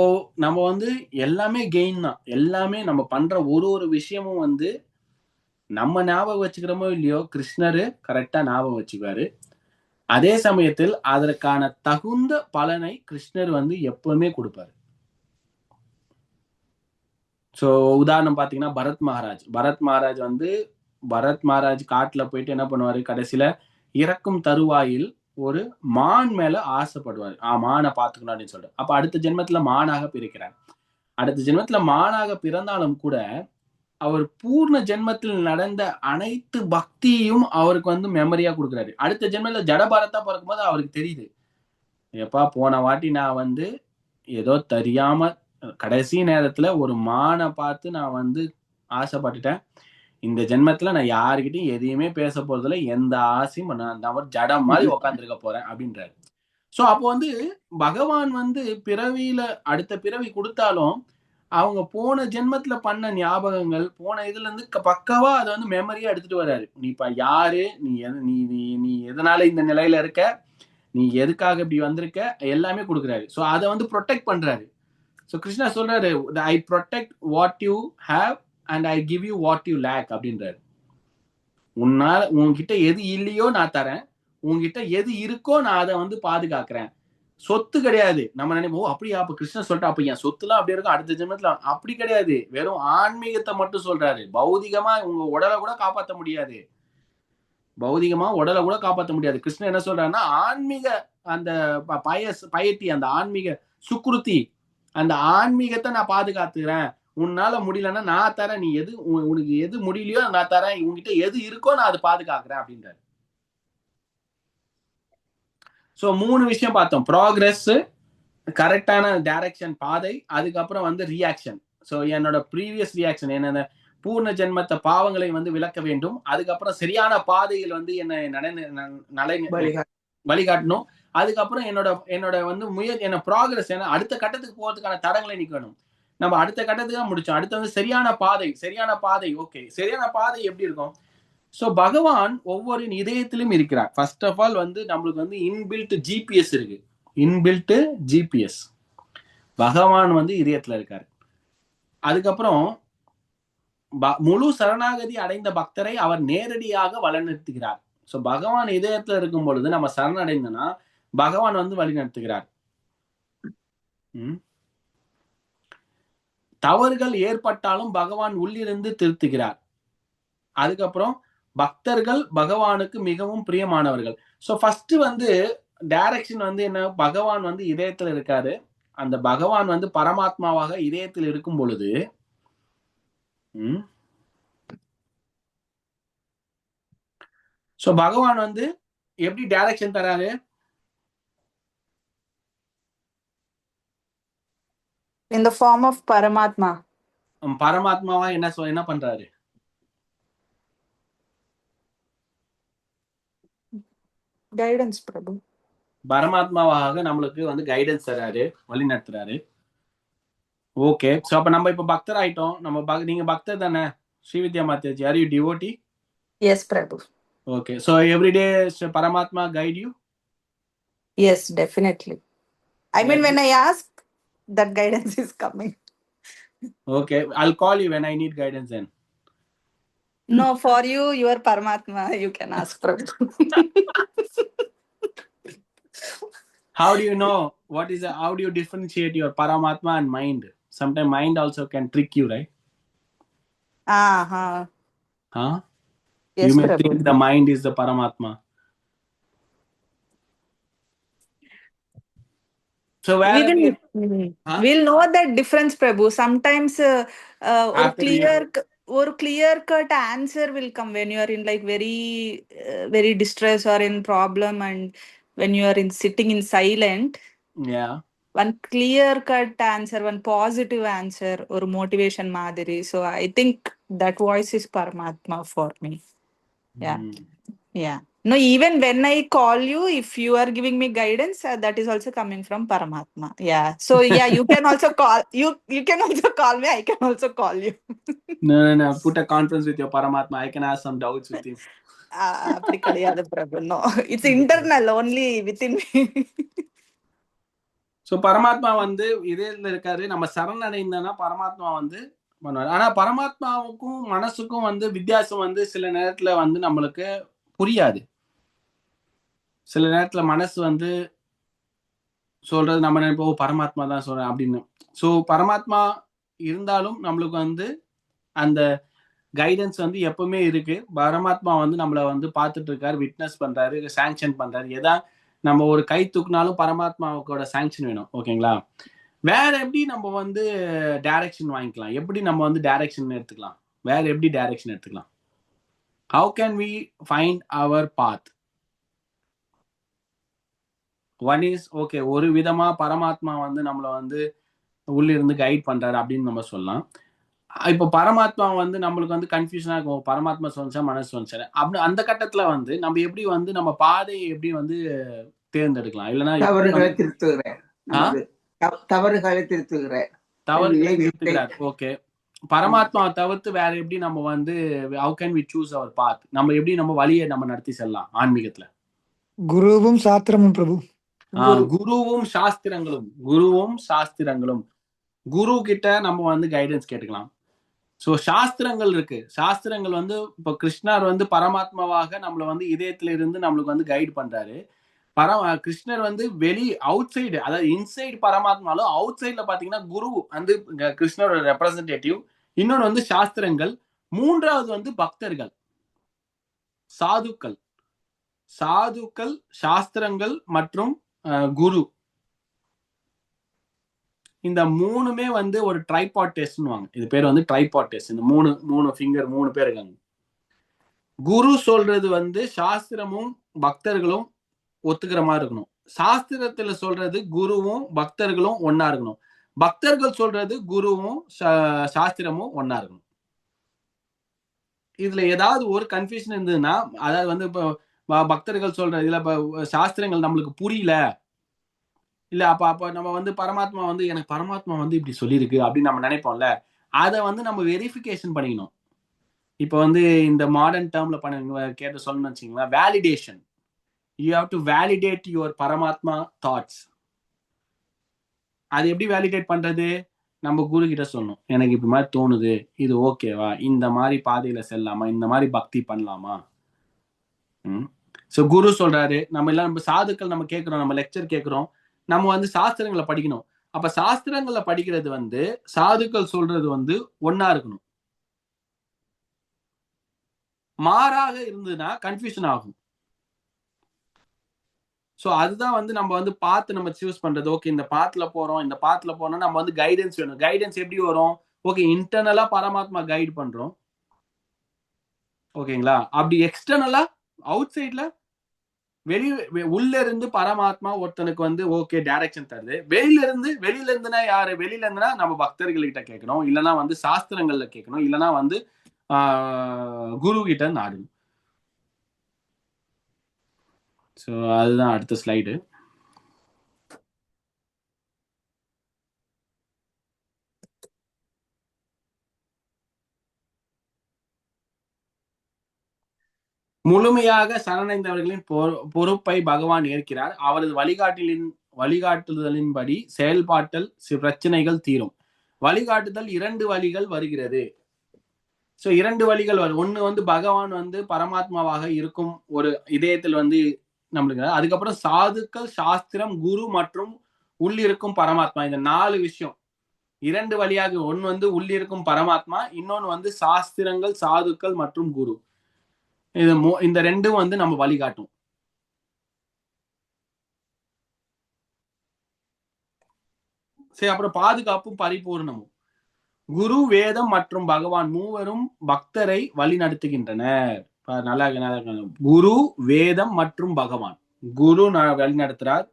[SPEAKER 6] நம்ம வந்து எல்லாமே கெயின் தான். எல்லாமே நம்ம பண்ற ஒரு விஷயமும் வந்து நம்ம ஞாபகம் வச்சுக்கிறோமோ இல்லையோ, கிருஷ்ணரு கரெக்டா ஞாபகம் வச்சுக்குவாரு. அதே சமயத்தில் அதற்கான தகுந்த பலனை கிருஷ்ணர் வந்து எப்பவுமே கொடுப்பாரு. ஸோ உதாரணம் பாத்தீங்கன்னா பரத் மகாராஜ் காட்டுல போயிட்டு என்ன பண்ணுவாரு, கடைசியில இறக்கும் தருவாயில் ஒரு மான் மேல ஆசைப்படுவார். மானை பார்த்துக்கணும் அப்படின்னு சொல்லிட்டு. அப்ப அடுத்த ஜென்மத்துல மானாக பிறக்கிறார். அடுத்த ஜென்மத்துல மானாக பிறந்தாலும் கூட அவர் பூர்ண ஜென்மத்தில் நடந்த அனைத்து பக்தியும் அவருக்கு வந்து மெமரியா கொடுக்குறாரு. அடுத்த ஜென்மத்துல ஜடபாரத்தா பிறக்கும் போது அவருக்கு தெரியுது, எப்பா போன வாட்டி நான் வந்து ஏதோ தெரியாம கடைசி நேரத்துல ஒரு மானை பார்த்து நான் வந்து ஆசைப்பட்டுட்டேன். இந்த ஜென்மத்துல நான் யாருக்கிட்டையும் எதையுமே பேச போறதுல எந்த ஆசையும் நான் ஜடம் மாதிரி உட்காந்துருக்க போறேன் அப்படின்றாரு. சோ அப்போ வந்து பகவான் வந்து பிறவியில அடுத்த பிறவி கொடுத்தாலும் அவங்க போன ஜென்மத்துல பண்ண ஞாபகங்கள் போன இதுல இருந்து பக்காவா அதை வந்து மெமரியா எடுத்துட்டு வர்றாரு. நீ இப்ப யாரு, நீ எதனால இந்த நிலையில இருக்க, நீ எதுக்காக இப்படி வந்திருக்க, எல்லாமே கொடுக்குறாரு. ஸோ அதை வந்து ப்ரொடெக்ட் பண்றாரு. ஸோ கிருஷ்ணா சொல்றாரு, I protect what you have and I give you what you lack அப்படின்றாரு. உன்கிட்ட எது இல்லையோ நான் தரேன், உன்கிட்ட எது இருக்கோ நான் அதை வந்து பாதுகாக்கிறேன். சொத்து கிடையாது. நம்ம நினைப்போம் அப்படியா, அப்ப கிருஷ்ணன் சொல்லிட்டு அப்ப என் சொத்துலாம் அப்படி இருக்கும் அடுத்த ஜென்மத்துல, அப்படி கிடையாது. வெறும் ஆன்மீகத்தை மட்டும் சொல்றாரு. பௌதிகமா உங்க உடலை கூட காப்பாற்ற முடியாது. பௌதிகமா உடலை கூட காப்பாற்ற முடியாது. கிருஷ்ணன் என்ன சொல்றாருன்னா, ஆன்மீக அந்த பயத்தி, அந்த ஆன்மீக சுக்ருதி, அந்த ஆன்மீகத்தை நான் பாதுகாத்துக்கிறேன். உன்னால முடியலன்னா நான் தரேன், நீ எது உனக்கு எது முடியலையோ நான் தரேன், உங்ககிட்ட எது இருக்கோ நான் அதை பாதுகாக்கிறேன் அப்படின்றாரு. ஸோ 3 விஷயம் பார்த்தோம். ப்ராக்ரஸ், கரெக்டான டைரக்ஷன் பாதை, அதுக்கப்புறம் வந்து ரியாக்ஷன். ஸோ என்னோட ப்ரீவியஸ் ரியாக்ஷன் என்னென்ன, பூர்ண ஜென்மத்தை பாவங்களை வந்து விளக்க வேண்டும். அதுக்கப்புறம் சரியான பாதையில் வந்து என்னை வழிகாட்டணும். அதுக்கப்புறம் என்னோட வந்து என்ன ப்ராக்ரஸ், என்ன அடுத்த கட்டத்துக்கு போறதுக்கான தடங்களை நீக்கணும். நம்ம அடுத்த கட்டத்துக்கு தான் முடிச்சோம். அடுத்து வந்து சரியான பாதை. ஓகே, சரியான பாதை எப்படி இருக்கும்? ஸோ பகவான் ஒவ்வொரு இதயத்திலும் இருக்கிறார். ஃபர்ஸ்ட் ஆஃப் ஆல் வந்து நம்மளுக்கு வந்து இன்பில்ட் ஜிபிஎஸ் இருக்கு. இன்பில்ட் ஜிபிஎஸ் பகவான் வந்து இதயத்துல இருக்காரு. அதுக்கப்புறம் முழு சரணாகதி அடைந்த பக்தரை அவர் நேரடியாக வழிநடத்துகிறார். ஸோ பகவான் இதயத்துல இருக்கும் பொழுது நம்ம சரணடைந்தோம்னா பகவான் வந்து வழிநடத்துகிறார். தவறுகள் ஏற்பட்டாலும் பகவான் உள்ளிருந்து திருத்துகிறார். அதுக்கப்புறம் பக்தர்கள் பகவானுக்கு மிகவும் பிரியமானவர்கள். ஸோ ஃபர்ஸ்ட் வந்து டைரக்ஷன் வந்து என்ன, பகவான் வந்து இதயத்துல இருக்காரு. அந்த பகவான் வந்து பரமாத்மாவாக இதயத்தில் இருக்கும் பொழுது ஸோ பகவான் வந்து எப்படி டைரக்ஷன் தராரு?
[SPEAKER 5] In the form of Paramatma.
[SPEAKER 6] பரமாத்மாவா என்ன பண்றாரு?
[SPEAKER 5] Guidance, Prabhu.
[SPEAKER 6] பரமாத்மாவாக நம்மளுக்கு வந்து கைடன்ஸ் தராரு, வழி நடத்துறாரு. ஓகே, சோ அப்ப நம்ம இப்ப பக்தர் ஆயிட்டோம். நீங்க பக்தர் தானே Srividya Mataji? Are you devotee?
[SPEAKER 5] Yes, Prabhu.
[SPEAKER 6] Okay, so every day Paramatma guide you?
[SPEAKER 5] Yes, definitely. I mean, when I ask, that guidance is coming.
[SPEAKER 6] Okay, I'll call you when I need guidance then.
[SPEAKER 5] No, for you, your Paramatma, you can ask, Prabhu.
[SPEAKER 6] How do you know how do you differentiate your Paramatma and mind? Sometimes mind also can trick you, right? Huh?
[SPEAKER 5] Yes,
[SPEAKER 6] you may
[SPEAKER 5] Prabhu.
[SPEAKER 6] think the mind is the Paramatma. So
[SPEAKER 5] we'll know that difference, Prabhu. Sometimes or clear cut answer will come when you are in like very distress or in problem, and when you are sitting in silent.
[SPEAKER 6] Yeah.
[SPEAKER 5] One clear cut answer, one positive answer, or motivation madhiri. So I think that voice is Paramatma for me. Yeah. Yeah. No, even when I call you, if you are giving me guidance, that is also coming from Paramatma. Yeah. So yeah, you can also call you can also call me. I can also call you.
[SPEAKER 6] No. Put a conference with your Paramatma. I can ask some doubts with him.
[SPEAKER 5] அப்படி கிடையாது பிரபு. No, it's internal, only within me.
[SPEAKER 6] So பரமாத்மா வந்து இதயத்துல இருக்காரு. நம்ம சரணடைந்தோம்னா பரமாத்மா வந்து பண்ணுவாரு. ஆனா பரமாத்மாவுக்கும் மனசுக்கும் வந்து வித்தியாசம் வந்து சில நேரத்துல வந்து நம்மளுக்கு புரியாது. சில நேரத்துல மனசு வந்து சொல்றது நம்ம நினைப்போம் பரமாத்மா தான் சொல்றேன் அப்படின்னு. ஸோ பரமாத்மா இருந்தாலும் நம்மளுக்கு வந்து அந்த கைடன்ஸ் வந்து எப்பவுமே இருக்கு. பரமாத்மா வந்து நம்மளை வந்து பார்த்துட்டு இருக்காரு, விட்னஸ் பண்றாரு, சாங்ஷன் பண்றாரு. நம்ம ஒரு கை தூக்குனாலும் பரமாத்மாவோட சாங்ஷன் வேணும். ஓகேங்களா? வேற எப்படி நம்ம வந்து டைரக்ஷன் வாங்கிக்கலாம்? எப்படி நம்ம வந்து டைரக்ஷன் எடுத்துக்கலாம்? வேற எப்படி டைரக்ஷன் எடுத்துக்கலாம்? How can we find our path? One is okay, ஒரு விதமா பரமாத்மா வந்து நம்மள வந்து உள்ள இருந்து கைட் பண்றாரு அப்படின்னு நம்ம சொல்லலாம். இப்போ பரமாத்மா வந்து நம்மளுக்கு வந்து கன்ஃபியூஷனா இருக்கும். பரமாத்மா சொன்னா மனசு சொன்னா அப்படி அந்த கட்டத்துல வந்து நம்ம எப்படி வந்து நம்ம பாதையை எப்படி வந்து தேர்ந்தெடுக்கலாம்? இல்லைன்னா
[SPEAKER 2] தவறுகளை திருத்துகிறார். தவறுகளை திருத்துகிறார்.
[SPEAKER 6] தவறுகளை திருத்துகிறார். ஓகே, பரமாத்மாவை தவிர்த்து வேற எப்படி நம்ம வந்து how can we choose our path? நம்ம எப்படி நம்ம வழியை நம்ம நடத்தி செல்லலாம் ஆன்மீகத்துல?
[SPEAKER 3] குருவும் சாஸ்திரமும் பிரபு.
[SPEAKER 6] குருவும் சாஸ்திரங்களும். குரு கிட்ட நம்ம வந்து கைடன்ஸ் கேட்டுக்கலாம். ஸோ சாஸ்திரங்கள் இருக்கு. சாஸ்திரங்கள் வந்து இப்போ கிருஷ்ணர் வந்து பரமாத்மாவாக நம்மள வந்து இதயத்துல இருந்து நம்மளுக்கு வந்து கைட் பண்றாரு. கிருஷ்ணர் வந்து அவுட் சைடு, அதாவது இன்சைடு பரமாத்மாலும் அவுட் சைட்ல பாத்தீங்கன்னா குரு வந்து கிருஷ்ணரோட ரெப்ரசன்டேட்டிவ். இன்னொன்று வந்து சாஸ்திரங்கள். மூன்றாவது வந்து பக்தர்கள், சாதுக்கள், சாஸ்திரங்கள் மற்றும் குரு. இந்த மூணுமே வந்து ஒரு ட்ரைபாட் டெஸ்ட்னுவாங்க. இது பேர் வந்து ட்ரைபாட் டெஸ்ட். இந்த மூணு ஃபிங்கர் 3 பேர் இருக்காங்க. குரு சொல்றது வந்து சாஸ்திரமும் பக்தர்களும் ஒத்துக்கிற மாதிரி இருக்கணும். சாஸ்திரத்துல சொல்றது குருவும் பக்தர்களும் ஒன்னா இருக்கணும். பக்தர்கள் சொல்றது குருவும் சாஸ்திரமும் ஒன்னா இருக்கணும். இதுல ஏதாவது ஒரு கன்ஃபியூஷன் இருந்ததுன்னா, அதாவது வந்து இப்போ பக்தர்கள் சொல்றது இல்ல இப்ப சாஸ்திரங்கள் நம்மளுக்கு புரியல, இல்ல அப்ப நம்ம வந்து பரமாத்மா வந்து எனக்கு பரமாத்மா வந்து இப்படி சொல்லியிருக்கு அப்படின்னு நம்ம நினைப்போம்ல, அதை வந்து நம்ம வெரிஃபிகேஷன் பண்ணிக்கணும். இப்போ வந்து இந்த மாடர்ன் டேர்ம்ல கேட்டு சொல்லணும்னு வச்சுங்களேன், validation. You have to validate your பரமாத்மா தாட்ஸ். அது எப்படி வேலிடேட் பண்றது? நம்ம குரு கிட்ட சொல்லணும், எனக்கு இப்படி மாதிரி தோணுது, இது ஓகேவா, இந்த மாதிரி பாதையில செல்லாமா, இந்த மாதிரி பக்தி பண்ணலாமா. ஸோ குரு சொல்றாரு. நம்ம சாதுக்கள் நம்ம கேட்கிறோம், நம்ம லெக்சர் கேட்கிறோம், நம்ம வந்து சாஸ்திரங்களை படிக்கணும். அப்ப சாஸ்திரங்களை படிக்கிறது வந்து சாதுக்கள் சொல்றது வந்து ஒன்னா இருக்கணும். மாறாக இருந்ததுன்னா கன்ஃபியூஷன் ஆகும். ஸோ அதுதான் வந்து நம்ம வந்து பார்த்து நம்ம சூஸ் பண்றது. ஓகே, இந்த பாத்துல போறோம், இந்த பாத்துல போனோம், நம்ம வந்து கைடன்ஸ் வேணும். கைடன்ஸ் எப்படி வரும்? ஓகே, இன்டர்னலா பரமாத்மா கைட் பண்றோம், ஓகேங்களா? அப்படி எக்ஸ்டர்னலா அவுட் சைட்ல உள்ள இருந்து பரமாத்மா ஒருத்தனுக்கு வந்து ஓகே டைரக்ஷன் தருது. வெளியில இருந்துனா யாரு? வெளியில இருந்துனா நம்ம பக்தர்கள் கிட்ட கேட்கணும், இல்லைன்னா வந்து சாஸ்திரங்கள்ல கேட்கணும், இல்லைன்னா வந்து குரு கிட்ட நாடணும். ஸோ அதுதான் அடுத்த ஸ்லைடு. முழுமையாக சரணடைந்தவர்களின் பொறுப்பை பகவான் ஏற்கிறார். அவரது வழிகாட்டுதலின்படி செயல்பாட்டல் பிரச்சனைகள் தீரும். வழிகாட்டுதல் 2 வழிகள் வருகிறது. ஸோ 2 வழிகள் வரும். ஒண்ணு வந்து பகவான் வந்து பரமாத்மாவாக இருக்கும் ஒரு இதயத்தில் வந்து நம்மளுக்கு, அதுக்கப்புறம் சாதுக்கள், சாஸ்திரம், குரு மற்றும் உள்ளிருக்கும் பரமாத்மா. இந்த 4 விஷயம் 2 வழியாக. ஒன்னு வந்து உள்ளிருக்கும் பரமாத்மா, இன்னொன்னு வந்து சாஸ்திரங்கள், சாதுக்கள் மற்றும் குரு. இந்த 2ம் வந்து நம்ம வழிகாட்டும். சரி, அப்புறம் பாதுகாப்பும் பரிபூர்ணமும். குரு, வேதம் மற்றும் பகவான் மூவரும் பக்தரை வழி நடத்துகின்றனர். நல்லா குரு, வேதம் மற்றும் பகவான். குரு வழி நடத்துறார்,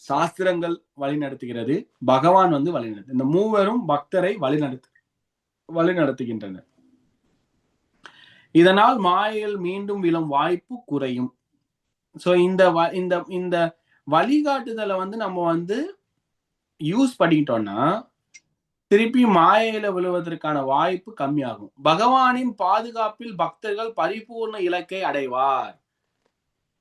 [SPEAKER 6] சாஸ்திரங்கள் வழி நடத்துகிறது, பகவான் வந்து வழி நடத்து. இந்த மூவரும் பக்தரை வழி நடத்துகின்றனர். இதனால் மாயையில் மீண்டும் விழும் வாய்ப்பு குறையும். ஸோ இந்த வழிகாட்டுதலை வந்து நம்ம வந்து யூஸ் பண்ணிக்கிட்டோம்னா திருப்பி மாயையில விழுவதற்கான வாய்ப்பு கம்மியாகும். பகவானின் பாதுகாப்பில் பக்தர்கள் பரிபூர்ண இலக்கை அடைவார்.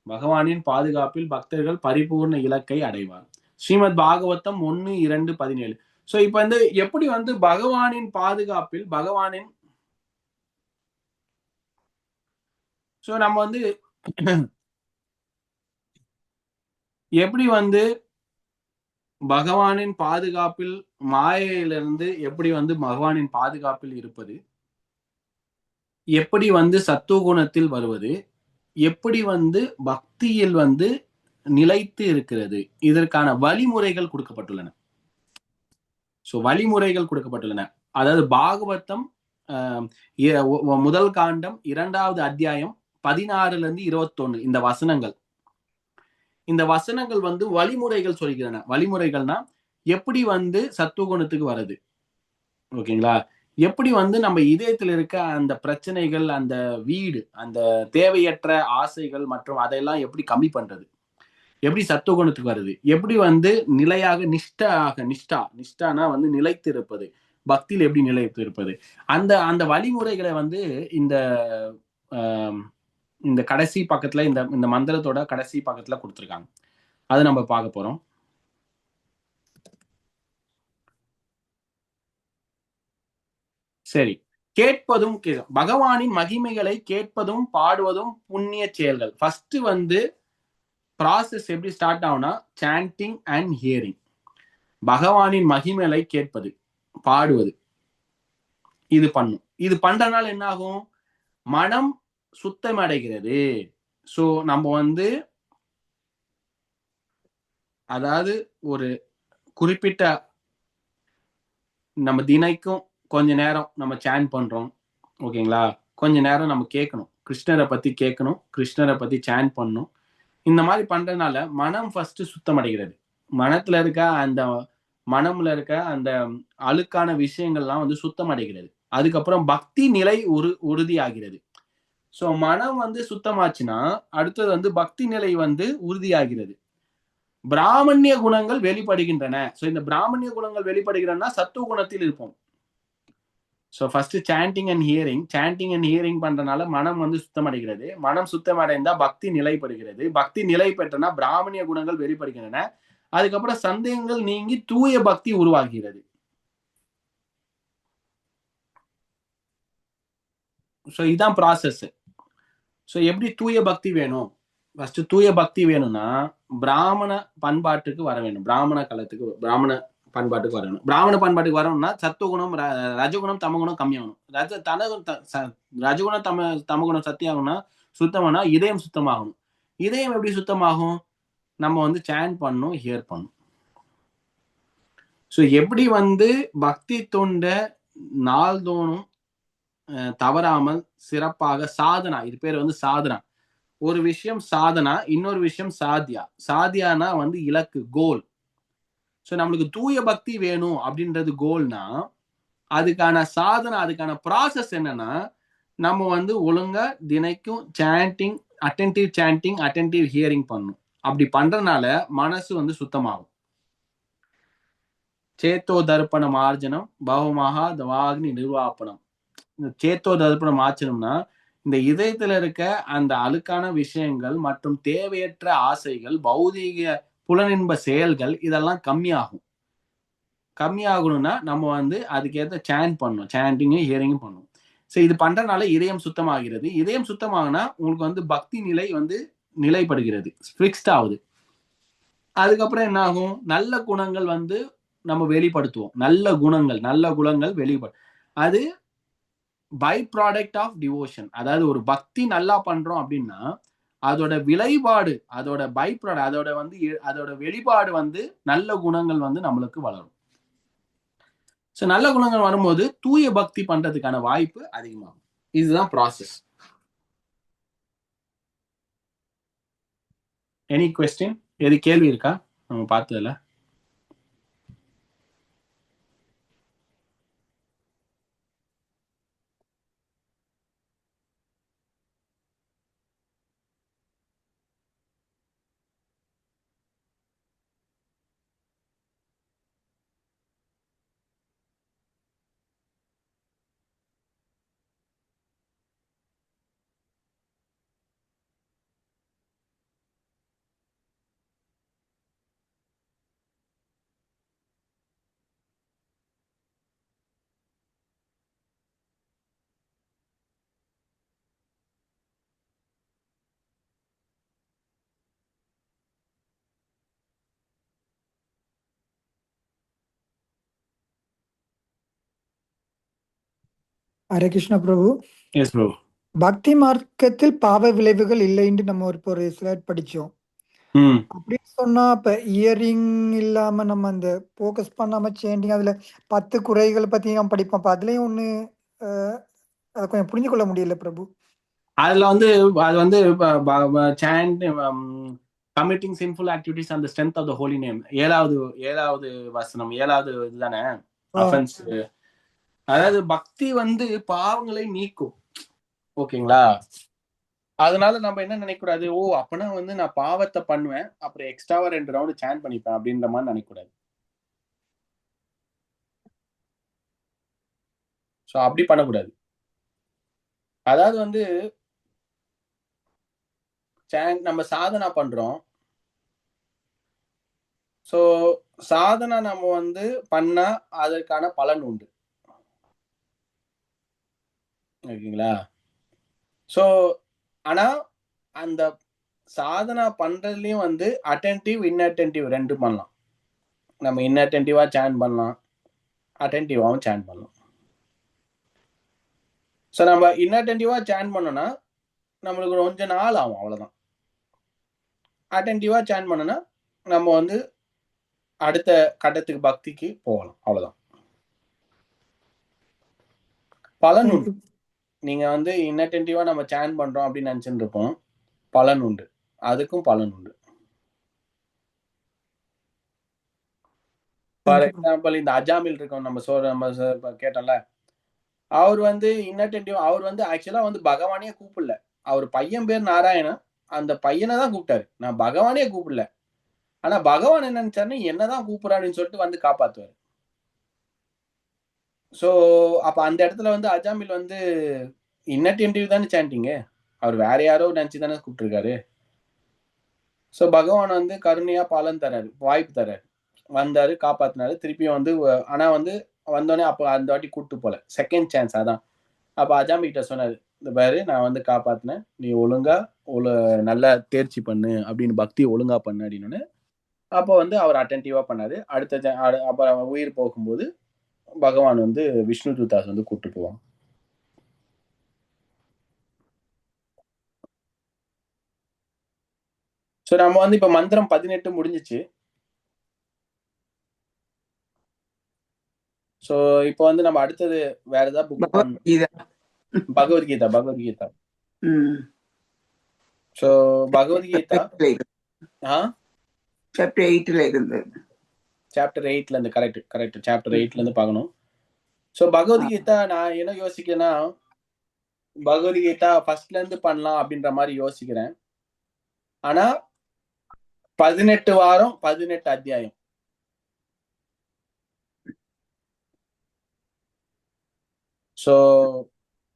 [SPEAKER 6] பகவானின் பாதுகாப்பில் பக்தர்கள் பரிபூர்ண இலக்கை அடைவார். ஸ்ரீமத் பாகவதம் 1:2-17. ஸோ இப்ப வந்து எப்படி வந்து பகவானின் பாதுகாப்பில் ஸோ நம்ம வந்து எப்படி வந்து பகவானின் பாதுகாப்பில், மாயையிலிருந்து எப்படி வந்து பகவானின் பாதுகாப்பில் இருப்பது, எப்படி வந்து சத்துவகுணத்தில் வருவது, எப்படி வந்து பக்தியில் வந்து நிலைத்து இருக்கிறது? இதற்கான வழிமுறைகள் கொடுக்கப்பட்டுள்ளன. சோ வழிமுறைகள் கொடுக்கப்பட்டுள்ளன. அதாவது பாகவதம் முதல் காண்டம் 2வது அத்தியாயம் 16 - 21 இந்த வசனங்கள் வந்து வழிமுறைகள் சொல்கிறன. வழிமுறைகள்னா எப்படி வந்து சத்துவகுணத்துக்கு வருது, ஓகேங்களா? எப்படி வந்து நம்ம இதயத்தில் இருக்க அந்த பிரச்சனைகள், அந்த வீடு, அந்த தேவையற்ற ஆசைகள் மற்றும் அதையெல்லாம் எப்படி கம்மி பண்றது, எப்படி சத்துவகுணத்துக்கு வருது, எப்படி வந்து நிலையாக நிஷ்டானா வந்து நிலைத்து இருப்பது, பக்தியில் எப்படி நிலைத்து இருப்பது, அந்த வழிமுறைகளை வந்து இந்த கடைசி பக்கத்துல இந்த மந்திரத்தோட கடைசி பக்கத்துல கொடுத்துருக்காங்க. அதை நம்ம பார்க்க போறோம். சரி, கேட்பதும் பகவானின் மகிமைகளை கேட்பதும் பாடுவதும் புண்ணிய செயல்கள். ஃபர்ஸ்ட் வந்து ப்ராசஸ் எப்படி ஸ்டார்ட் ஆகும்னா சாண்டிங் அண்ட் ஹியரிங். பகவானின் மகிமைகளை கேட்பது, பாடுவது, இது பண்ணும். இது பண்றதுனால என்ன ஆகும்? மனம் சுத்தம் அடைகிறது. சோ நம்ம வந்து அதாவது ஒரு குறிப்பிட்ட நம்ம தினைக்கும் கொஞ்ச நேரம் நம்ம சாண்ட் பண்றோம், ஓகேங்களா? கொஞ்ச நேரம் நம்ம கேட்கணும், கிருஷ்ணரை பத்தி கேட்கணும், கிருஷ்ணரை பத்தி சாண்ட் பண்ணணும். இந்த மாதிரி பண்றதுனால மனம் ஃபர்ஸ்ட் சுத்தம் அடைகிறது. மனம்ல இருக்க அந்த அழுக்கான விஷயங்கள்லாம் வந்து சுத்தம் அடைகிறது. அதுக்கப்புறம் பக்தி நிலை உறுதியாகிறது. சோ மனம் வந்து சுத்தமாச்சுன்னா அடுத்தது வந்து பக்தி நிலை வந்து உறுதியாகிறது. பிராமணிய குணங்கள் வெளிப்படுகின்றன. சோ இந்த பிராமணிய குணங்கள் வெளிப்படுகிறன்னா சத்துவ குணத்தில் இருப்போம். So first sanding and hearing பண்றதுனால மனம் வந்து சுத்தம் அடைகிறது. மனம் சுத்தம் அடைந்தா பக்தி நிலைப்படுகிறது. பக்தி நிலை பெற்றனா பிராமணிய குணங்கள் வெளிப்படுகின்றன. அதுக்கப்புறம் சந்தேகங்கள் நீங்கி தூய பக்தி உருவாகிறது. சோ இதான் ப்ராசஸ். சோ எப்படி தூய பக்தி வேணும்? ஃபர்ஸ்ட் தூய பக்தி வேணும்னா பிராமண பண்பாட்டுக்கு வர வேண்டும். பிராமண பண்பாட்டுக்கு வரணும். பிராமண பண்பாட்டுக்கு வரணும்னா சத்துவகுணம், ரஜகுணம், தமகுணம் கம்மியாகணும். ரஜகுணம் தமகுணம் சத்தியாகணும்னா சுத்தமானா இதயம் சுத்தமாகணும். இதயம் எப்படி சுத்தமாகும்? நம்ம வந்து சாண்ட் பண்ணணும், ஹியர் பண்ணணும். சோ எப்படி வந்து பக்தி தொண்ட நாள்தோறும் தவறாமல் சிறப்பாக சாதனா, இது பேர் வந்து சாதனா. ஒரு விஷயம் சாதனா, இன்னொரு விஷயம் சாத்தியா. சாத்தியானா வந்து இலக்கு, கோல். சோ நம்மளுக்கு தூய பக்தி வேணும் அப்படின்றது கோல்னா அதுக்கான சாதனை, அதுக்கான ப்ராசஸ் என்னன்னா நம்ம வந்து ஒழுங்கா தினைக்கும் அட்டென்டிவ் ஹியரிங் பண்ணணும். அப்படி பண்றதுனால மனசு வந்து சுத்தமாகும். சேத்தோ தர்ப்பண மார்ஜனம் பவமகா தவாக்னி நிர்வாபனம். இந்த சேத்தோ தர்ப்பணம் ஆச்சணும்னா இந்த இதயத்துல இருக்க அந்த அழுக்கான விஷயங்கள் மற்றும் தேவையற்ற ஆசைகள், பௌதீக புலனின்ப செயல்கள் இதெல்லாம் கம்மியாகணும்னா நம்ம வந்து அதுக்கேற்ற சாண்டிங்கும் ஹியரிங்கும் பண்ணணும். சோ இது பண்றதுனால இதயம் சுத்தமாகிறது. இதயம் சுத்தமாகனா உங்களுக்கு வந்து பக்தி நிலை வந்து நிலைப்படுகிறது, ஃபிக்ஸ்ட் ஆகுது. அதுக்கப்புறம் என்ன ஆகும்? நல்ல குணங்கள் வந்து நம்ம வெளிப்படுத்துவோம். நல்ல குணங்கள் வெளிப்படும். அது பை ப்ராடக்ட் ஆஃப் டிவோஷன். அதாவது ஒரு பக்தி நல்லா பண்றோம் அப்படின்னா அதோட விளைபாடு, அதோட பை ப்ராடக்ட், அதோட வெளிப்பாடு வந்து நல்ல குணங்கள் வந்து நம்மளுக்கு வளரும். சோ நல்ல குணங்கள் வரும்போது தூய பக்தி பண்றதுக்கான வாய்ப்பு அதிகமாகும். இதுதான் ப்ராசஸ். Any question? எது கேள்வி இருக்கா நம்ம பார்த்ததுல?
[SPEAKER 3] ஹரே கிருஷ்ண பிரபு.
[SPEAKER 6] Yes bro.
[SPEAKER 3] பக்தி மார்க்கத்தில் பாவ விளைவுகள் இல்லை என்று நம்ம ஒரு ஸ்லைட் படிச்சோம்.
[SPEAKER 6] ம்
[SPEAKER 3] அப்படின்னு சொன்னா இப்ப இயரிங் இல்லாம நம்ம அந்த ஃபோக்கஸ் பண்ணாம சேண்டிங் அதுல 10 குறைகள் பத்தி நான் படிப்போம். அப்ப அதுலயும் ஒண்ணு அதை கொஞ்சம் புரிஞ்சு கொள்ள முடியல பிரபு.
[SPEAKER 6] அதுல வந்து அது வந்து சாண்ட் கமிட்டிங் சின்ஃபுல் ஆக்டிவிட்டிஸ் அந்த strength of the holy name, ஏழாவது வசனம், ஏழாவது இதுதானே அஃபென்ஸ். அதாவது பக்தி வந்து பாவங்களை நீக்கும். ஓகேங்களா? அதனால நம்ம என்ன நினைக்கூடாது, ஓ அப்பனா வந்து நான் பாவத்தை பண்ணுவேன் அப்புறம் எக்ஸ்ட்ராவா 2 ரவுண்ட் சாண்ட் பண்ணிப்பேன் அப்படின்ற மாதிரி நினைக்கூடாது. ஸோ அப்படி பண்ணக்கூடாது. அதாவது வந்து நம்ம சாதனா பண்றோம். ஸோ சாதனா நம்ம வந்து பண்ணா அதற்கான பலன் உண்டு. ஓகேங்களா? ஸோ ஆனா அந்த சாதனா பண்றதுலயும் வந்து அட்டென்டிவ் இன்அட்டென்டிவ் 2 பண்ணலாம். நம்ம இன்அட்டென்டிவா சாண்ட் பண்ணலாம், அட்டென்டிவாவும் சாண்ட் பண்ணலாம். ஸோ நம்ம இன்அட்டென்டிவா சாண்ட் பண்ணோம்னா நம்மளுக்கு கொஞ்சம் நாள் ஆகும், அவ்வளவுதான். அட்டென்டிவா சாண்ட் பண்ணோம்னா நம்ம வந்து அடுத்த கட்டத்துக்கு பக்திக்கு போகலாம், அவ்வளவுதான். பலன் உண்டு. நீங்க வந்து இன்அட்டென்டிவா நம்ம சாண்ட் பண்றோம் அப்படின்னு நினைச்சுட்டு இருப்போம், பலன் உண்டு, அதுக்கும் பலன் உண்டு. ஃபார் எக்ஸாம்பிள் இந்த அஜாமில் இருக்கோம், நம்ம கேட்டோம்ல, அவர் வந்து இன்னட்டென்டிவ், அவர் வந்து ஆக்சுவலா வந்து பகவானே கூப்பிடல. அவர் பையன் பேர் நாராயணன், அந்த பையனை தான் கூப்பிட்டாரு, நான் பகவானே கூப்பிடல. ஆனா பகவான் என்ன நினைச்சாருன்னு என்னதான் கூப்பிடுறாருன்னு சொல்லிட்டு வந்து காப்பாத்துவாரு. ஸோ அப்ப அந்த இடத்துல வந்து அஜாமில் வந்து இன்னட்டென்டிவ் தானே சாண்டிங்க, அவர் வேற யாரோ நினைச்சு தானே கூப்பிட்டுருக்காரு. ஸோ பகவான் வந்து கருணையா பலன் தராரு, வாய்ப்பு தராரு, வந்தாரு, காப்பாத்தினாரு, திருப்பியும் வந்து. ஆனா வந்து வந்தோடனே அப்ப அந்த வாட்டி கூப்பிட்டு போல, செகண்ட் சான்ஸ். அதான் அப்ப அஜாமி கிட்ட சொன்னாரு, இந்த பாரு நான் வந்து காப்பாத்தினேன், நீ ஒழுங்கா நல்லா தேர்ச்சி பண்ணு அப்படின்னு, பக்தி ஒழுங்கா பண்ணு அப்படின்னு. அப்போ வந்து அவர் அட்டென்டிவா பண்ணாரு. அப்புறம் உயிர் போகும்போது பகவான் வந்து விஷ்ணு தூதாஸ் வந்து கூப்பிட்டு போவாங்க. ஸோ நம்ம வந்து இப்ப மந்திரம் 18 முடிஞ்சிச்சு. ஸோ இப்போ வந்து நம்ம அடுத்தது வேற ஏதாவது புக் பண்ணணும். பகவத்கீதா. ஸோ பகவத்கீதா
[SPEAKER 2] சாப்டர் 8ல இருந்து
[SPEAKER 6] கரெக்ட் சாப்டர் 8ல இருந்து பார்க்கணும். ஸோ பகவத்கீதா நான் என்ன யோசிக்கிறேன்னா, பகவத்கீதா ஃபர்ஸ்ட்ல இருந்து பண்ணலாம் அப்படின்ற மாதிரி யோசிக்கிறேன். ஆனா 18 வாரம் 18 அத்தியாயம். ஸோ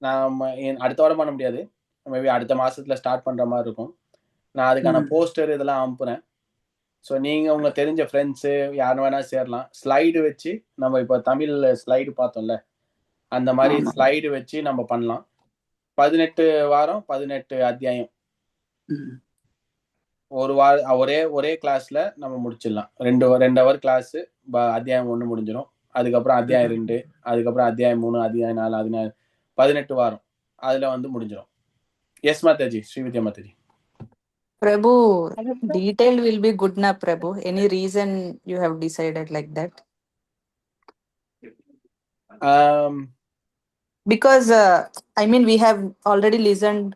[SPEAKER 6] நாம அடுத்த வாரம் பண்ண முடியாது, மேபி அடுத்த மாசத்துல ஸ்டார்ட் பண்ற மாதிரி இருக்கும். நான் அதுக்கான போஸ்டர் இதெல்லாம் அனுப்புறேன். ஸோ நீங்க உங்க தெரிஞ்ச ஃப்ரெண்ட்ஸு யார் வேணா சேரலாம். ஸ்லைடு வச்சு நம்ம இப்போ தமிழ்ல ஸ்லைடு பார்த்தோம்ல, அந்த மாதிரி ஸ்லைடு வச்சு நம்ம பண்ணலாம். 18 வாரம் 18 அத்தியாயம் ஒரு ஒரே கிளாஸ்ல நம்ம முடிச்சிடலாம். 2 ஹவர் கிளாஸ், அத்தியாயம் 1 முடிஞ்சிடும். அதுக்கப்புறம் அத்தியாயம் 2, அதுக்கப்புறம் அத்தியாயம் 3, அத்தியாயம் 4, 18 வாரம் அதுல வந்து முடிஞ்சிடும். Yes Mataji, Srividya Mataji.
[SPEAKER 5] Prabhu, detailed will be good na Prabhu. Any reason you have decided like that? Because I mean we have already listened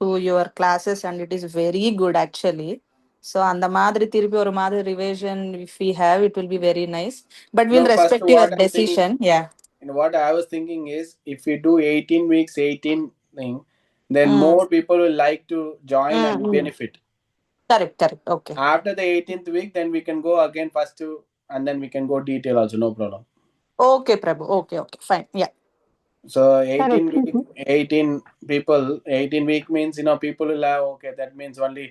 [SPEAKER 5] to your classes and it is very good actually. So அந்த மாதிரி திருப்பி ஒரு மாதிரி revision if we have, it will be very nice. But we'll respect your decision. Yeah.
[SPEAKER 6] And what I was thinking is, if we do 18 weeks 18 thing, then more people will like to join and benefit.
[SPEAKER 5] Correct. Okay.
[SPEAKER 6] After the 18th week, then we can go again first to, and then we can go detail also, no problem.
[SPEAKER 5] Okay, Prabhu. Okay, fine. Yeah.
[SPEAKER 6] So 18 people, 18 week means, people will have, okay, that means only,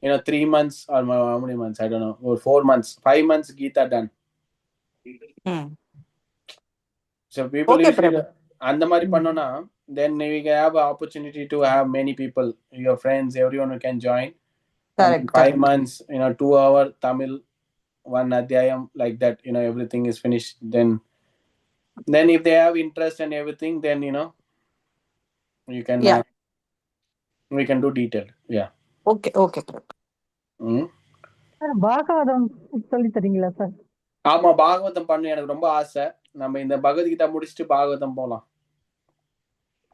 [SPEAKER 6] 3 months or how many months, I don't know, or 4 months, 5 months Gita done. So people usually and the mari pannona, then we can have opportunity to have many people, your friends, everyone who can join.
[SPEAKER 5] Correct.
[SPEAKER 6] 5 months, 2 hour Tamil, 1 adhyayam, like that, everything is finished. Then if they have interest and everything, then you can we can do detailed. Yeah.
[SPEAKER 5] Okay.
[SPEAKER 7] Sir Bhagavatam சொல்லி தரீங்களா sir?
[SPEAKER 6] ஆமா, பாகவதம் பண்ண எனக்கு ரொம்ப ஆசை. நம்ம இந்த பகவத்கீதா முடிச்சுட்டு பாகவதம் போலாம்.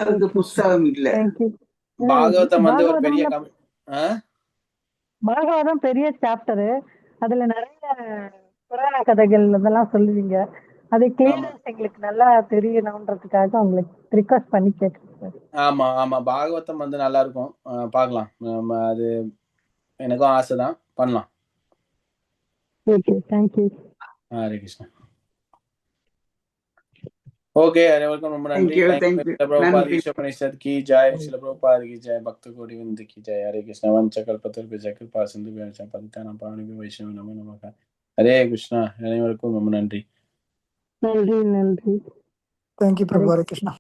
[SPEAKER 2] அதுக்கு புஸ்தகம் இல்ல.
[SPEAKER 7] தேங்க்யூ.
[SPEAKER 6] பாகவதம் வந்து ஒரு பெரிய
[SPEAKER 7] பாகவதம் பெரிய சாப்டரு. அதுல நிறைய புராண கதைகள் இதெல்லாம் சொல்லுவீங்க. அது கிளியரன்ஸ் எங்களுக்கு நல்லா தெரியணும்ன்றதுக்காக உங்களுக்கு ரிக்வெஸ்ட் பண்ணி கேட்குறேன் சார்.
[SPEAKER 6] ஆமா ஆமா, பாகவதம் வந்து நல்லா இருக்கும். பார்க்கலாம். நம்ம அது எனக்கும் ஆசைதான், பண்ணலாம்.
[SPEAKER 7] Okay, thank you.
[SPEAKER 6] Hare Krishna. Okay, அனைவருக்கும் ரொம்ப நன்றி.
[SPEAKER 2] Thank you.
[SPEAKER 6] பிரபுபாத்
[SPEAKER 2] நன்றி.
[SPEAKER 6] ஈஸ்வரனிஷத் கி ஜெய், சில பிரபுபாத் கி ஜெய், பக்த கோடி விந்து கி ஜெய். ஹரே கிருஷ்ணா. வஞ்சகல்பத்தர்பிய கிருபா சிந்து பதிதானாம் பாவனேபியோ வைஷ்ணவ நமோ நமக. ஹரே கிருஷ்ணா. அனைவருக்கும் ரொம்ப நன்றி.
[SPEAKER 7] நன்றி.
[SPEAKER 3] தேங்க்யூ பிரபு. ஹரே கிருஷ்ணா.